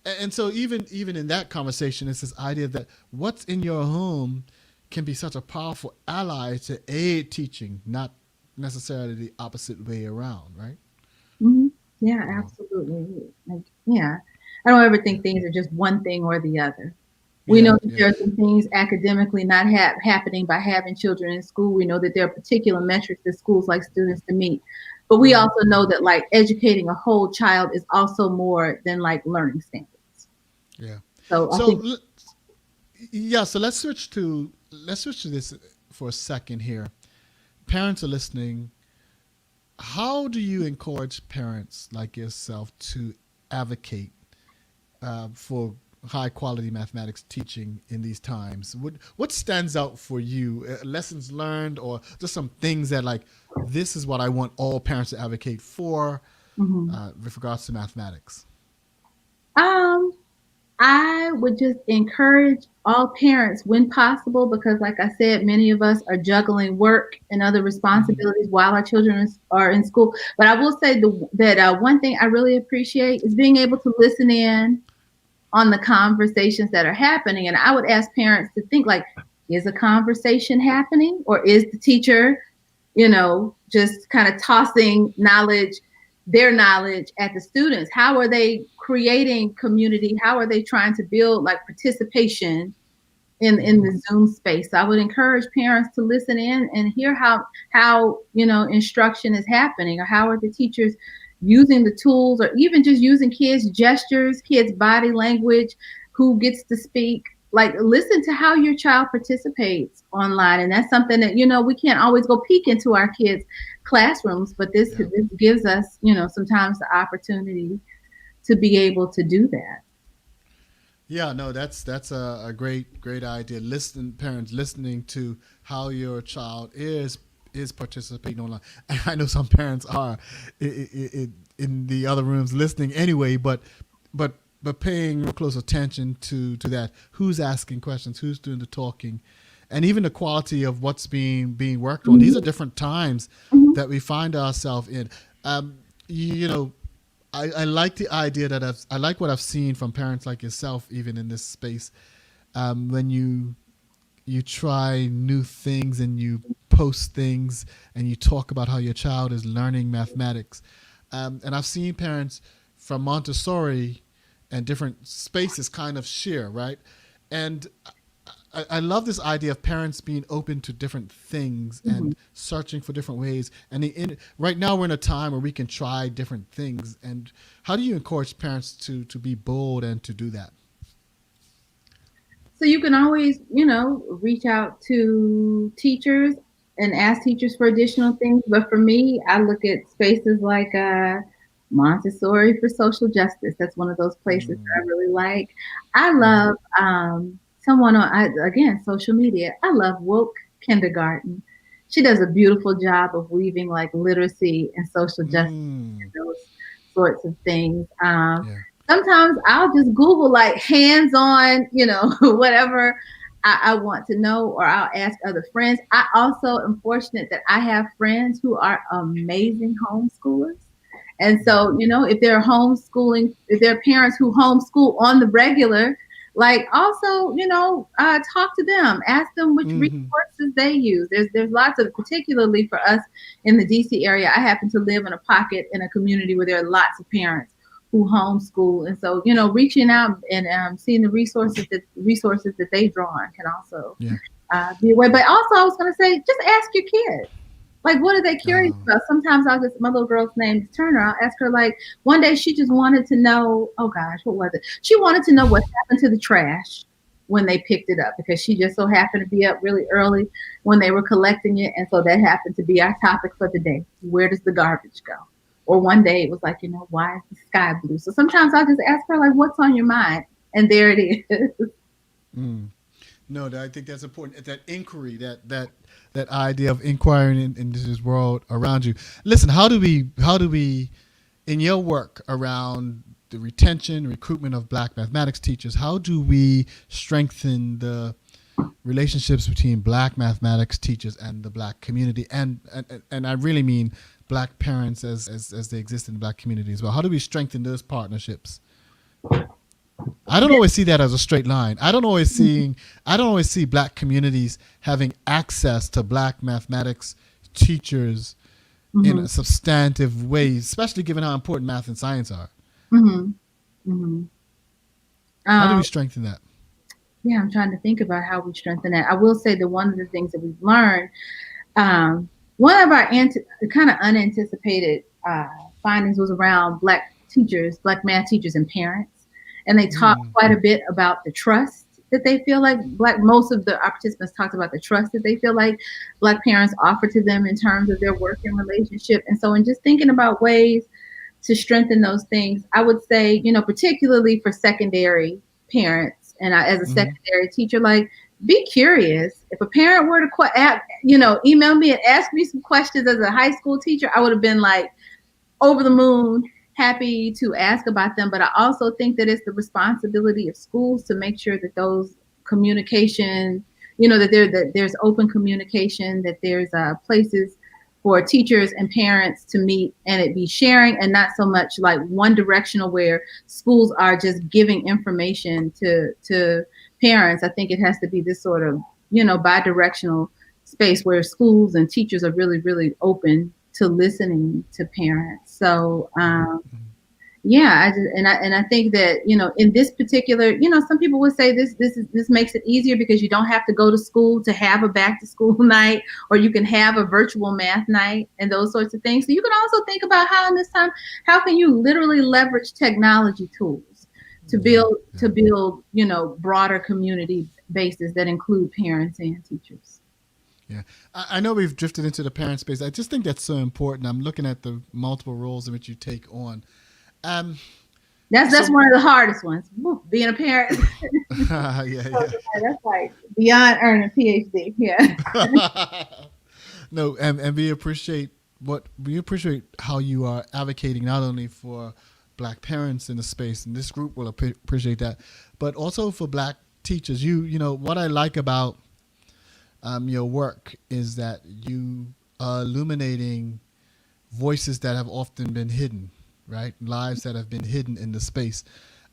[SPEAKER 1] And so even in that conversation, it's this idea that what's in your home can be such a powerful ally to aid teaching, not necessarily the opposite way around, right?
[SPEAKER 2] Mm-hmm. Yeah, absolutely. I don't ever think things are just one thing or the other. We
[SPEAKER 1] Yeah,
[SPEAKER 2] know that
[SPEAKER 1] yeah.
[SPEAKER 2] there are some things academically not happening by having children in school. We know that there are particular metrics that schools like students to meet. But we
[SPEAKER 1] Hmm.
[SPEAKER 2] also know that like educating a whole child is also more than like learning standards.
[SPEAKER 1] Yeah.
[SPEAKER 2] So I
[SPEAKER 1] So
[SPEAKER 2] think
[SPEAKER 1] yeah, so let's switch to this for a second here. Parents are listening. How do you encourage parents like yourself to advocate for high quality mathematics teaching in these times? What stands out for you? Lessons learned, or just some things that like this is what I want all parents to advocate for
[SPEAKER 2] mhm.
[SPEAKER 1] with regards to mathematics.
[SPEAKER 2] um I would just encourage all parents when possible, because, like I said, many of us are juggling work and other
[SPEAKER 1] Hmm.
[SPEAKER 2] responsibilities while our children are in school. But I will say that one thing I really appreciate is being able to listen in on the conversations that are happening. And I would ask parents to think like, is a conversation happening, or is the teacher, just kind of tossing their knowledge at the students? How are they creating community? How are they trying to build like participation in
[SPEAKER 1] Hmm.
[SPEAKER 2] the Zoom space? So I would encourage parents to listen in and hear how instruction is happening, or how are the teachers using the tools, or even just using kids' gestures, kids' body language, who gets to speak. Like, listen to how your child participates online, and that's something that we can't always go peek into our kids' classrooms, but this
[SPEAKER 1] Yeah.
[SPEAKER 2] gives us sometimes the opportunity to be able to do that.
[SPEAKER 1] Yeah, no, that's a great idea. Listen, parents listening to how your child is participating online. And I know some parents are in the other rooms listening anyway, but but paying real close attention to that. Who's asking questions? Who's doing the talking? And even the quality of what's being worked on. These are
[SPEAKER 2] Mhm,
[SPEAKER 1] different times
[SPEAKER 2] mhm,
[SPEAKER 1] that we find ourselves in. You know, I like the idea that I like what I've seen from parents like yourself, even in this space, when you try new things and you post things and you talk about how your child is learning mathematics, and I've seen parents from Montessori and different spaces kind of share, right, and I love this idea of parents being open to different things
[SPEAKER 2] mhm.
[SPEAKER 1] and searching for different ways. And right now we're in a time where we can try different things. And how do you encourage parents to be bold and to do that?
[SPEAKER 2] So you can always, reach out to teachers and ask teachers for additional things. But for me, I look at spaces like Montessori for social justice. That's one of those places that I
[SPEAKER 1] Mm.
[SPEAKER 2] really like. I
[SPEAKER 1] Hmm.
[SPEAKER 2] love someone on, again, social media. I love Woke Kindergarten. She does a beautiful job of weaving like literacy and social justice
[SPEAKER 1] Mm.
[SPEAKER 2] and those sorts of things.
[SPEAKER 1] Yeah.
[SPEAKER 2] Sometimes I'll just Google like hands on, whatever I want to know, or I'll ask other friends. I also am fortunate that I have friends who are amazing homeschoolers. And
[SPEAKER 1] Mm.
[SPEAKER 2] so, if there are parents who homeschool on the regular, like also, talk to them, ask them which
[SPEAKER 1] Hmm.
[SPEAKER 2] resources they use. There's lots of, particularly for us in the DC area. I happen to live in a pocket in a community where there are lots of parents who homeschool, and so reaching out and seeing the resources that they draw on can also
[SPEAKER 1] Yeah.
[SPEAKER 2] be a way. But also, I was going to say, just ask your kids. Like, what are they curious
[SPEAKER 1] Um,
[SPEAKER 2] about? Sometimes I'll get my little girl's name is Turner. I'll ask her, like, one day she just wanted to know, oh gosh, what was it? She wanted to know what happened to the trash when they picked it up, because she just so happened to be up really early when they were collecting it. And so that happened to be our topic for the day. Where does the garbage go? Or one day it was like, why is the sky blue? So sometimes I'll just ask her, like, what's on your mind? And there it is.
[SPEAKER 1] mm. No, I think that's important. That inquiry, that idea of inquiring in this world around you. Listen, how do we in your work around the retention, recruitment of black mathematics teachers, how do we strengthen the relationships between black mathematics teachers and the black community? And I really mean black parents as they exist in the black community as well. How do we strengthen those partnerships? I don't always see that as a straight line. I don't always see black communities having access to black mathematics teachers in
[SPEAKER 2] Mm-hmm,
[SPEAKER 1] a substantive way, especially given how important math and science are.
[SPEAKER 2] mm-hmm, mm-hmm.
[SPEAKER 1] How do
[SPEAKER 2] Um,
[SPEAKER 1] we strengthen that?
[SPEAKER 2] Yeah, I'm trying to think about how we strengthen that. I will say that one of the things that we've learned, um, one of our kind of unanticipated findings was around Black teachers, Black math teachers, and parents, and they talked
[SPEAKER 1] Mm,
[SPEAKER 2] quite a bit about the trust that they feel like Most of our participants talked about the trust that they feel like Black parents offer to them in terms of their work and relationship. And so, in just thinking about ways to strengthen those things, I would say, particularly for secondary parents, and as a
[SPEAKER 1] mm-hmm.
[SPEAKER 2] secondary teacher, like, be curious. If a parent were to email me and ask me some questions as a high school teacher, I would have been like over the moon, happy to ask about them. But I also think that it's the responsibility of schools to make sure that those communication, that there's open communication, that there's places for teachers and parents to meet and it be sharing, and not so much like one directional where schools are just giving information to parents. I think it has to be this sort of, bi-directional space where schools and teachers are really, really open to listening to parents. So yeah, I think that, in this particular, some people would say this makes it easier because you don't have to go to school to have a back to school night, or you can have a virtual math night and those sorts of things. So you can also think about how in this time, how can you literally leverage technology tools to
[SPEAKER 1] Yeah,
[SPEAKER 2] build
[SPEAKER 1] yeah.
[SPEAKER 2] broader community bases that include parents and teachers.
[SPEAKER 1] Yeah, I know we've drifted into the parent space. I just think that's so important. I'm looking at the multiple roles in which you take on. Um,
[SPEAKER 2] That's
[SPEAKER 1] so
[SPEAKER 2] one of the hardest ones. Woo, being a parent.
[SPEAKER 1] yeah, yeah.
[SPEAKER 2] That's like beyond earning a PhD. Yeah.
[SPEAKER 1] No, and we appreciate how you are advocating not only for Black parents in the space, and this group will appreciate that, but also for Black teachers. What I like about your work is that you are illuminating voices that have often been hidden, right? Lives that have been hidden in the space.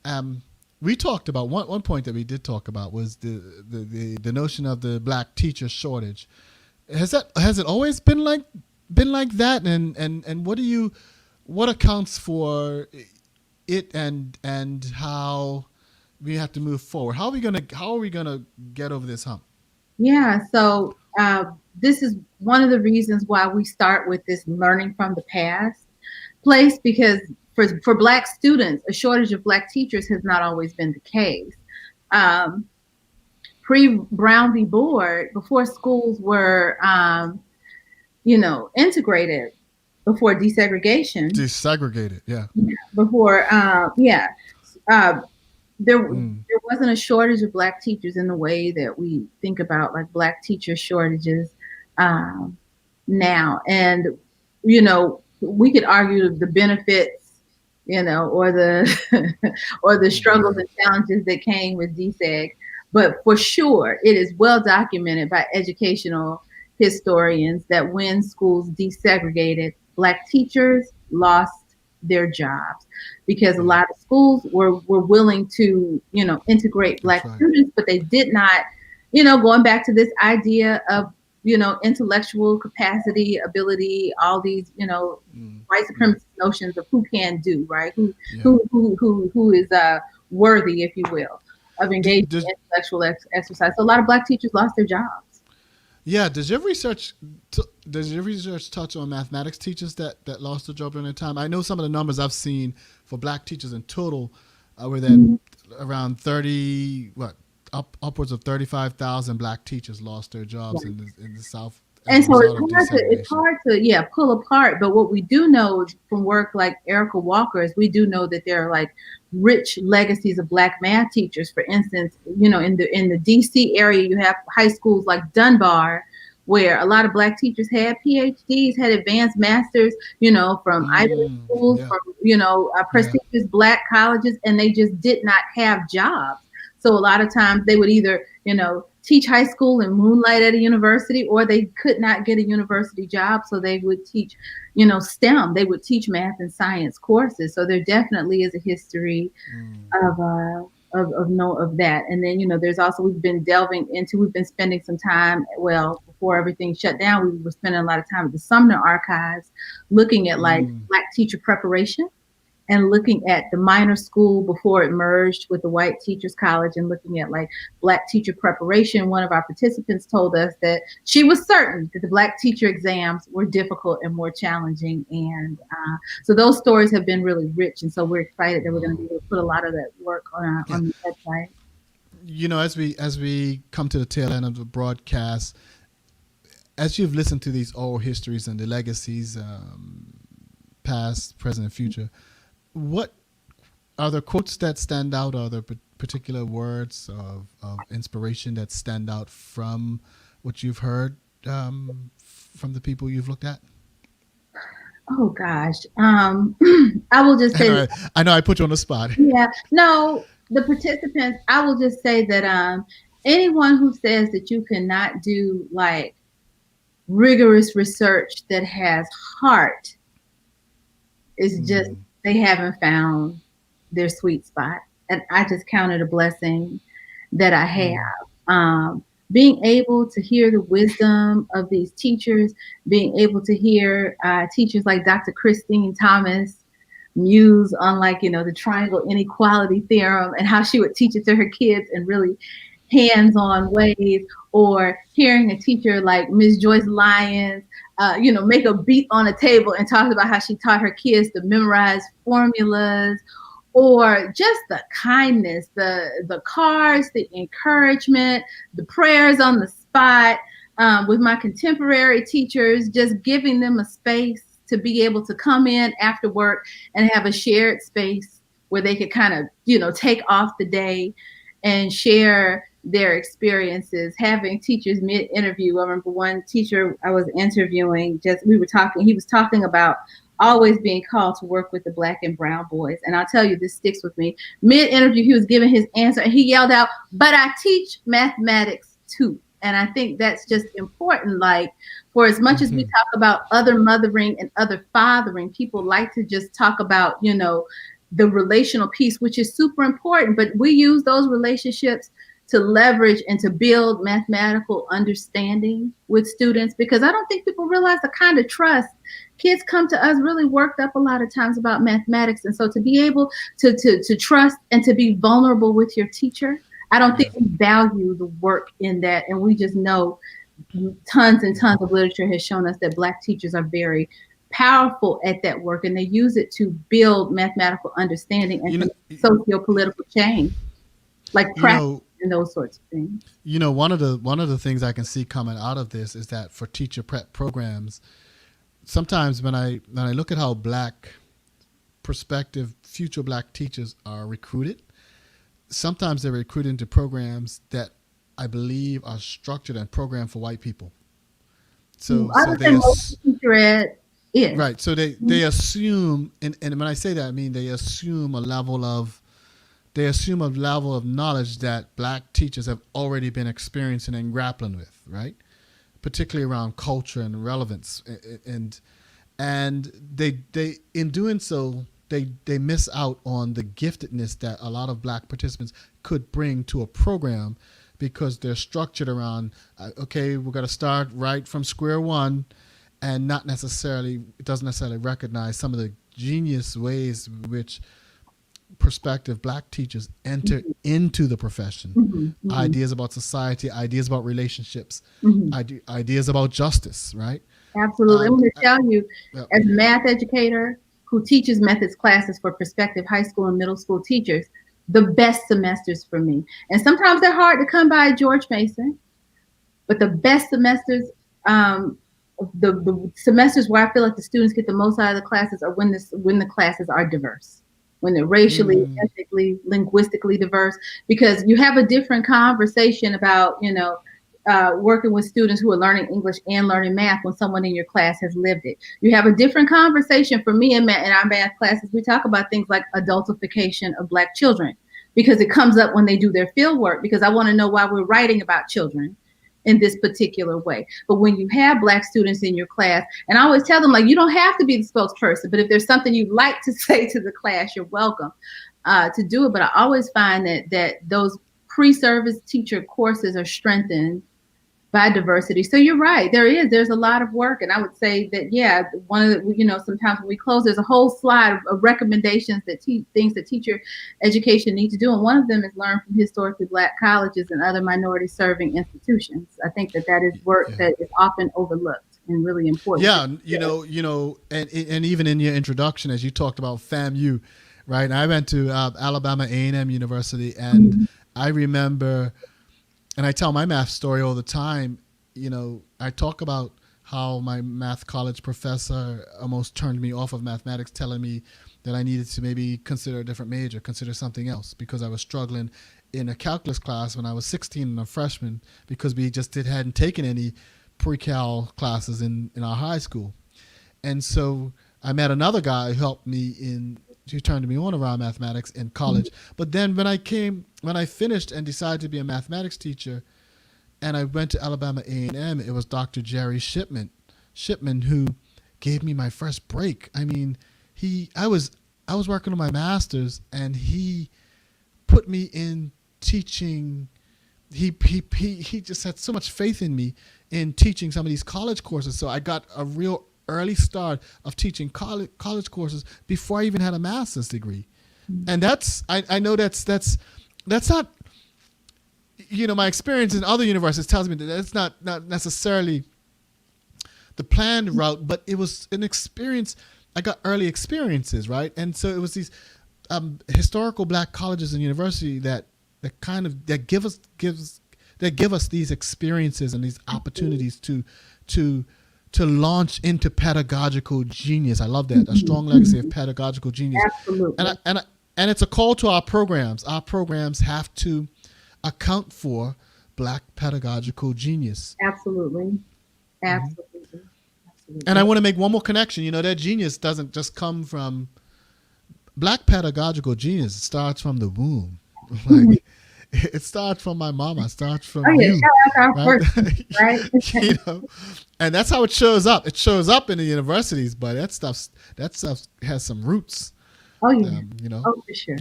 [SPEAKER 1] Um, we talked about one point that we did talk about was the notion of the Black teacher shortage. Has it always been like that? And what accounts for it, and how we have to move forward? How are we gonna get over this hump?
[SPEAKER 2] Yeah. So this is one of the reasons why we start with this learning from the past place, because for Black students, a shortage of Black teachers has not always been the case. Um, Pre-Brown v. Board, before schools were, integrated, before desegregation,
[SPEAKER 1] Desegregated, yeah.
[SPEAKER 2] before, uh,
[SPEAKER 1] Mm,
[SPEAKER 2] there wasn't a shortage of Black teachers in the way that we think about like Black teacher shortages um, now. And we could argue the benefits, or the or the struggles
[SPEAKER 1] yeah.
[SPEAKER 2] and challenges that came with deseg. But for sure, it is well documented by educational historians that when schools desegregated, Black teachers lost their jobs, because a
[SPEAKER 1] Yeah,
[SPEAKER 2] lot of schools were willing to, integrate
[SPEAKER 1] that's
[SPEAKER 2] Black
[SPEAKER 1] right.
[SPEAKER 2] students, but they did not, going back to this idea of, intellectual capacity, ability, all these,
[SPEAKER 1] Mm,
[SPEAKER 2] white
[SPEAKER 1] mm,
[SPEAKER 2] supremacist notions of who can do, right? Who
[SPEAKER 1] yeah.
[SPEAKER 2] who who who is worthy, if you will, of
[SPEAKER 1] Do,
[SPEAKER 2] engaging
[SPEAKER 1] does
[SPEAKER 2] in intellectual exercise. So a lot of Black teachers lost their jobs.
[SPEAKER 1] Yeah, does your research touch on mathematics teachers that lost their job during that time? I know some of the numbers I've seen for Black teachers in total were that
[SPEAKER 2] Mhm.
[SPEAKER 1] around 30 what upwards of 35,000 Black teachers lost their jobs in the South as
[SPEAKER 2] And
[SPEAKER 1] a
[SPEAKER 2] so
[SPEAKER 1] result of desegregation.
[SPEAKER 2] pull apart. But what we do know from work like Erica Walker is we do know that there are like rich legacies of Black math teachers. For instance, in the DC area, you have high schools like Dunbar, where a lot of Black teachers had PhDs, had advanced masters, from Ivy League schools,
[SPEAKER 1] Yeah,
[SPEAKER 2] from
[SPEAKER 1] yeah,
[SPEAKER 2] prestigious Black colleges, and they just did not have jobs. So a lot of times they would either, teach high school and moonlight at a university, or they could not get a university job. So they would teach, STEM. They would teach math and science courses. So there definitely is a history
[SPEAKER 1] mm,
[SPEAKER 2] of of that. And then, there's also, we've been spending some time, well, before everything shut down, we were spending a lot of time at the Sumner archives looking at like
[SPEAKER 1] mm,
[SPEAKER 2] Black teacher preparation and looking at the minor school before it merged with the white teachers college and looking at like black teacher preparation. One of our participants told us that she was certain that the black teacher exams were difficult and more challenging. And so those stories have been really rich. And so we're excited that we're going to be able to put a lot of that work
[SPEAKER 1] Yeah.
[SPEAKER 2] on the website.
[SPEAKER 1] As we come to the tail end of the broadcast, as you've listened to these oral histories and the legacies, past, present, and future, what are there quotes that stand out? Are there particular words of inspiration that stand out from what you've heard from the people you've looked at?
[SPEAKER 2] Oh gosh. I will just say,
[SPEAKER 1] I know I put you on the spot.
[SPEAKER 2] yeah, no, the participants, I will just say that anyone who says that you cannot do like rigorous research that has heart is just, they haven't found their sweet spot. And I just count it a blessing that I have. Being able to hear the wisdom of these teachers, being able to hear teachers like Dr. Christine Thomas muse on like, the triangle inequality theorem and how she would teach it to her kids in really hands-on ways, or hearing a teacher like Ms. Joyce Lyons, make a beat on a table and talk about how she taught her kids to memorize formulas, or just the kindness, the cards, the encouragement, the prayers on the spot, with my contemporary teachers, just giving them a space to be able to come in after work and have a shared space where they could kind of, take off the day and share their experiences. Having teachers mid-interview. I remember one teacher I was interviewing, he was talking about always being called to work with the black and brown boys. And I'll tell you, this sticks with me. Mid-interview, he was giving his answer and he yelled out, "But I teach mathematics too." And I think that's just important. Like, for as much as we talk about other mothering and other fathering, people like to just talk about, the relational piece, which is super important. But we use those relationships to leverage and to build mathematical understanding with students, because I don't think people realize the kind of trust. Kids come to us really worked up a lot of times about mathematics. And so to be able to trust and to be vulnerable with your teacher, I don't think we value the work in that. And we just know tons and tons of literature has shown us that Black teachers are very powerful at that work, and they use it to build mathematical understanding and socio-political change, like practice and those sorts of things.
[SPEAKER 1] One of the things I can see coming out of this is that for teacher prep programs, sometimes when I look at how Black prospective future Black teachers are recruited, sometimes they're recruited into programs that I believe are structured and programmed for white people. So
[SPEAKER 2] teacher ed is.
[SPEAKER 1] Right. So they assume, and when I say that, I mean they assume a level of knowledge that Black teachers have already been experiencing and grappling with, right? Particularly around culture and relevance, and they in doing so they miss out on the giftedness that a lot of Black participants could bring to a program, because they're structured around okay, we're going to start right from square one, and it doesn't necessarily recognize some of the genius ways in which prospective Black teachers enter into the profession. Ideas about society, ideas about relationships, ideas about justice, right?
[SPEAKER 2] Absolutely. I'm going to tell you, as a math educator who teaches methods classes for prospective high school and middle school teachers, the best semesters for me, and sometimes they're hard to come by, George Mason, but the best semesters, the semesters where I feel like the students get the most out of the classes are when the classes are diverse, when they're racially, ethnically, linguistically diverse, because you have a different conversation about, working with students who are learning English and learning math when someone in your class has lived it. You have a different conversation. For me in our math classes, we talk about things like adultification of Black children, because it comes up when they do their field work, because I want to know why we're writing about children in this particular way. But when you have Black students in your class, and I always tell them, like, you don't have to be the spokesperson, but if there's something you'd like to say to the class, you're welcome to do it. But I always find that those pre-service teacher courses are strengthened by diversity. So you're right. There's a lot of work. And I would say that, yeah, one of the, sometimes when we close, there's a whole slide of recommendations that things that teacher education needs to do. And one of them is learn from historically Black colleges and other minority serving institutions. I think that is work that is often overlooked and really important.
[SPEAKER 1] Yeah. And even in your introduction, as you talked about FAMU, right? I went to Alabama A&M University, and I remember, and I tell my math story all the time. I talk about how my math college professor almost turned me off of mathematics, telling me that I needed to maybe consider a different major, consider something else, because I was struggling in a calculus class when I was 16 and a freshman, because we just hadn't taken any pre-cal classes in our high school. And so I met another guy who helped me who turned me on around mathematics in college. But then when I finished and decided to be a mathematics teacher, and I went to Alabama A&M, it was Dr. Jerry Shipman who gave me my first break. I mean, I was working on my master's, and he put me in teaching. He just had so much faith in me in teaching some of these college courses. So I got a real early start of teaching college courses before I even had a master's degree. And I know that's not, my experience in other universities tells me that that's not necessarily the planned route, but it was an experience. I got early experiences, right? And so it was these historical Black colleges and university that give us these experiences and these opportunities to launch into pedagogical genius. I love that. A strong legacy of pedagogical genius.
[SPEAKER 2] Absolutely.
[SPEAKER 1] And it's a call to our programs. Our programs have to account for Black pedagogical genius.
[SPEAKER 2] Absolutely. Absolutely.
[SPEAKER 1] And I want to make one more connection. That genius doesn't just come from Black pedagogical genius. It starts from the womb. Like, it starts from my mama. It starts from you.
[SPEAKER 2] Shout out to our person, right?
[SPEAKER 1] And that's how it shows up. It shows up in the universities, but that stuff has some roots.
[SPEAKER 2] Oh yeah. Oh, for sure.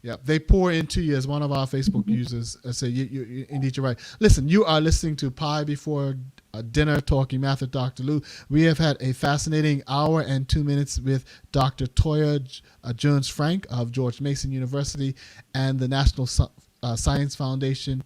[SPEAKER 1] Yeah. They pour into you, as one of our Facebook users say. You indeed, you're right. Listen, you are listening to Pie Before Dinner, Talking Math with Dr. Lou. We have had a fascinating hour and 2 minutes with Dr. Toya Jones Frank of George Mason University and the National Science Foundation.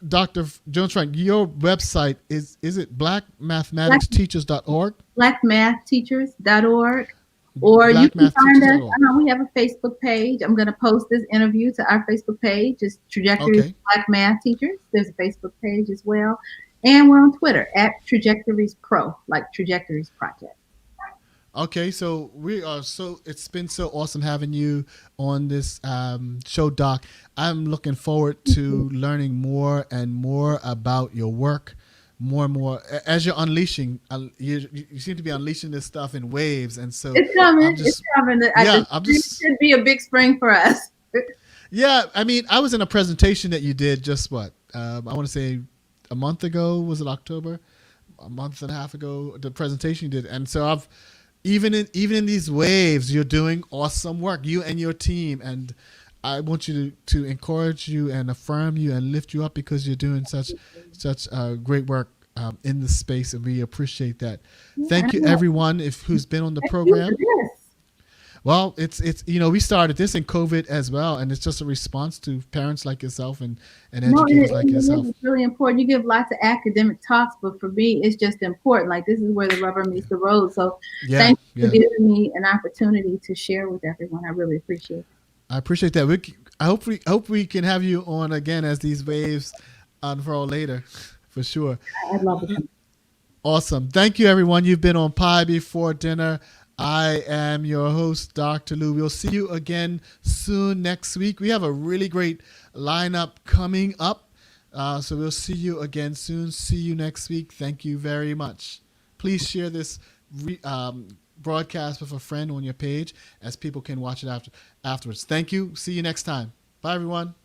[SPEAKER 1] Dr. Jones Frank, your website is it blackmathematicsteachers.org?
[SPEAKER 2] Blackmathsteachers.org. Or you can find us. We have a Facebook page. I'm going to post this interview to our Facebook page. It's Trajectories Black Math Teachers. There's a Facebook page as well. And we're on Twitter at Trajectories Pro, like Trajectories Project.
[SPEAKER 1] Okay, so it's been so awesome having you on this show, Doc. I'm looking forward to learning more and more about your work. More and more as you're unleashing. You seem to be unleashing this stuff in waves, and so
[SPEAKER 2] it's coming. It's coming. It should be a big spring for us.
[SPEAKER 1] Yeah, I mean, I was in a presentation that you did just I want to say a month ago. Was it October? A month and a half ago, the presentation you did, and so even in these waves, you're doing awesome work. You and your team, and I want you to encourage you and affirm you and lift you up, because you're doing such great work in the space, and we appreciate that. Thank you, everyone who's been on the program. Well, it's we started this in COVID as well, and it's just a response to parents like yourself and educators like yourself.
[SPEAKER 2] It's really important. You give lots of academic talks, but for me, it's just important. Like, this is where the rubber meets the road. So thank you for giving me an opportunity to share with everyone. I really appreciate it.
[SPEAKER 1] I appreciate that. I hope we can have you on again as these waves unfurl later, for sure.
[SPEAKER 2] I'd love it.
[SPEAKER 1] Awesome. Thank you, everyone. You've been on Pie Before Dinner. I am your host, Dr. Lou. We'll see you again soon next week. We have a really great lineup coming up. So we'll see you again soon. See you next week. Thank you very much. Please share this broadcast with a friend on your page, as people can watch it afterwards. Thank you. See you next time. Bye, everyone.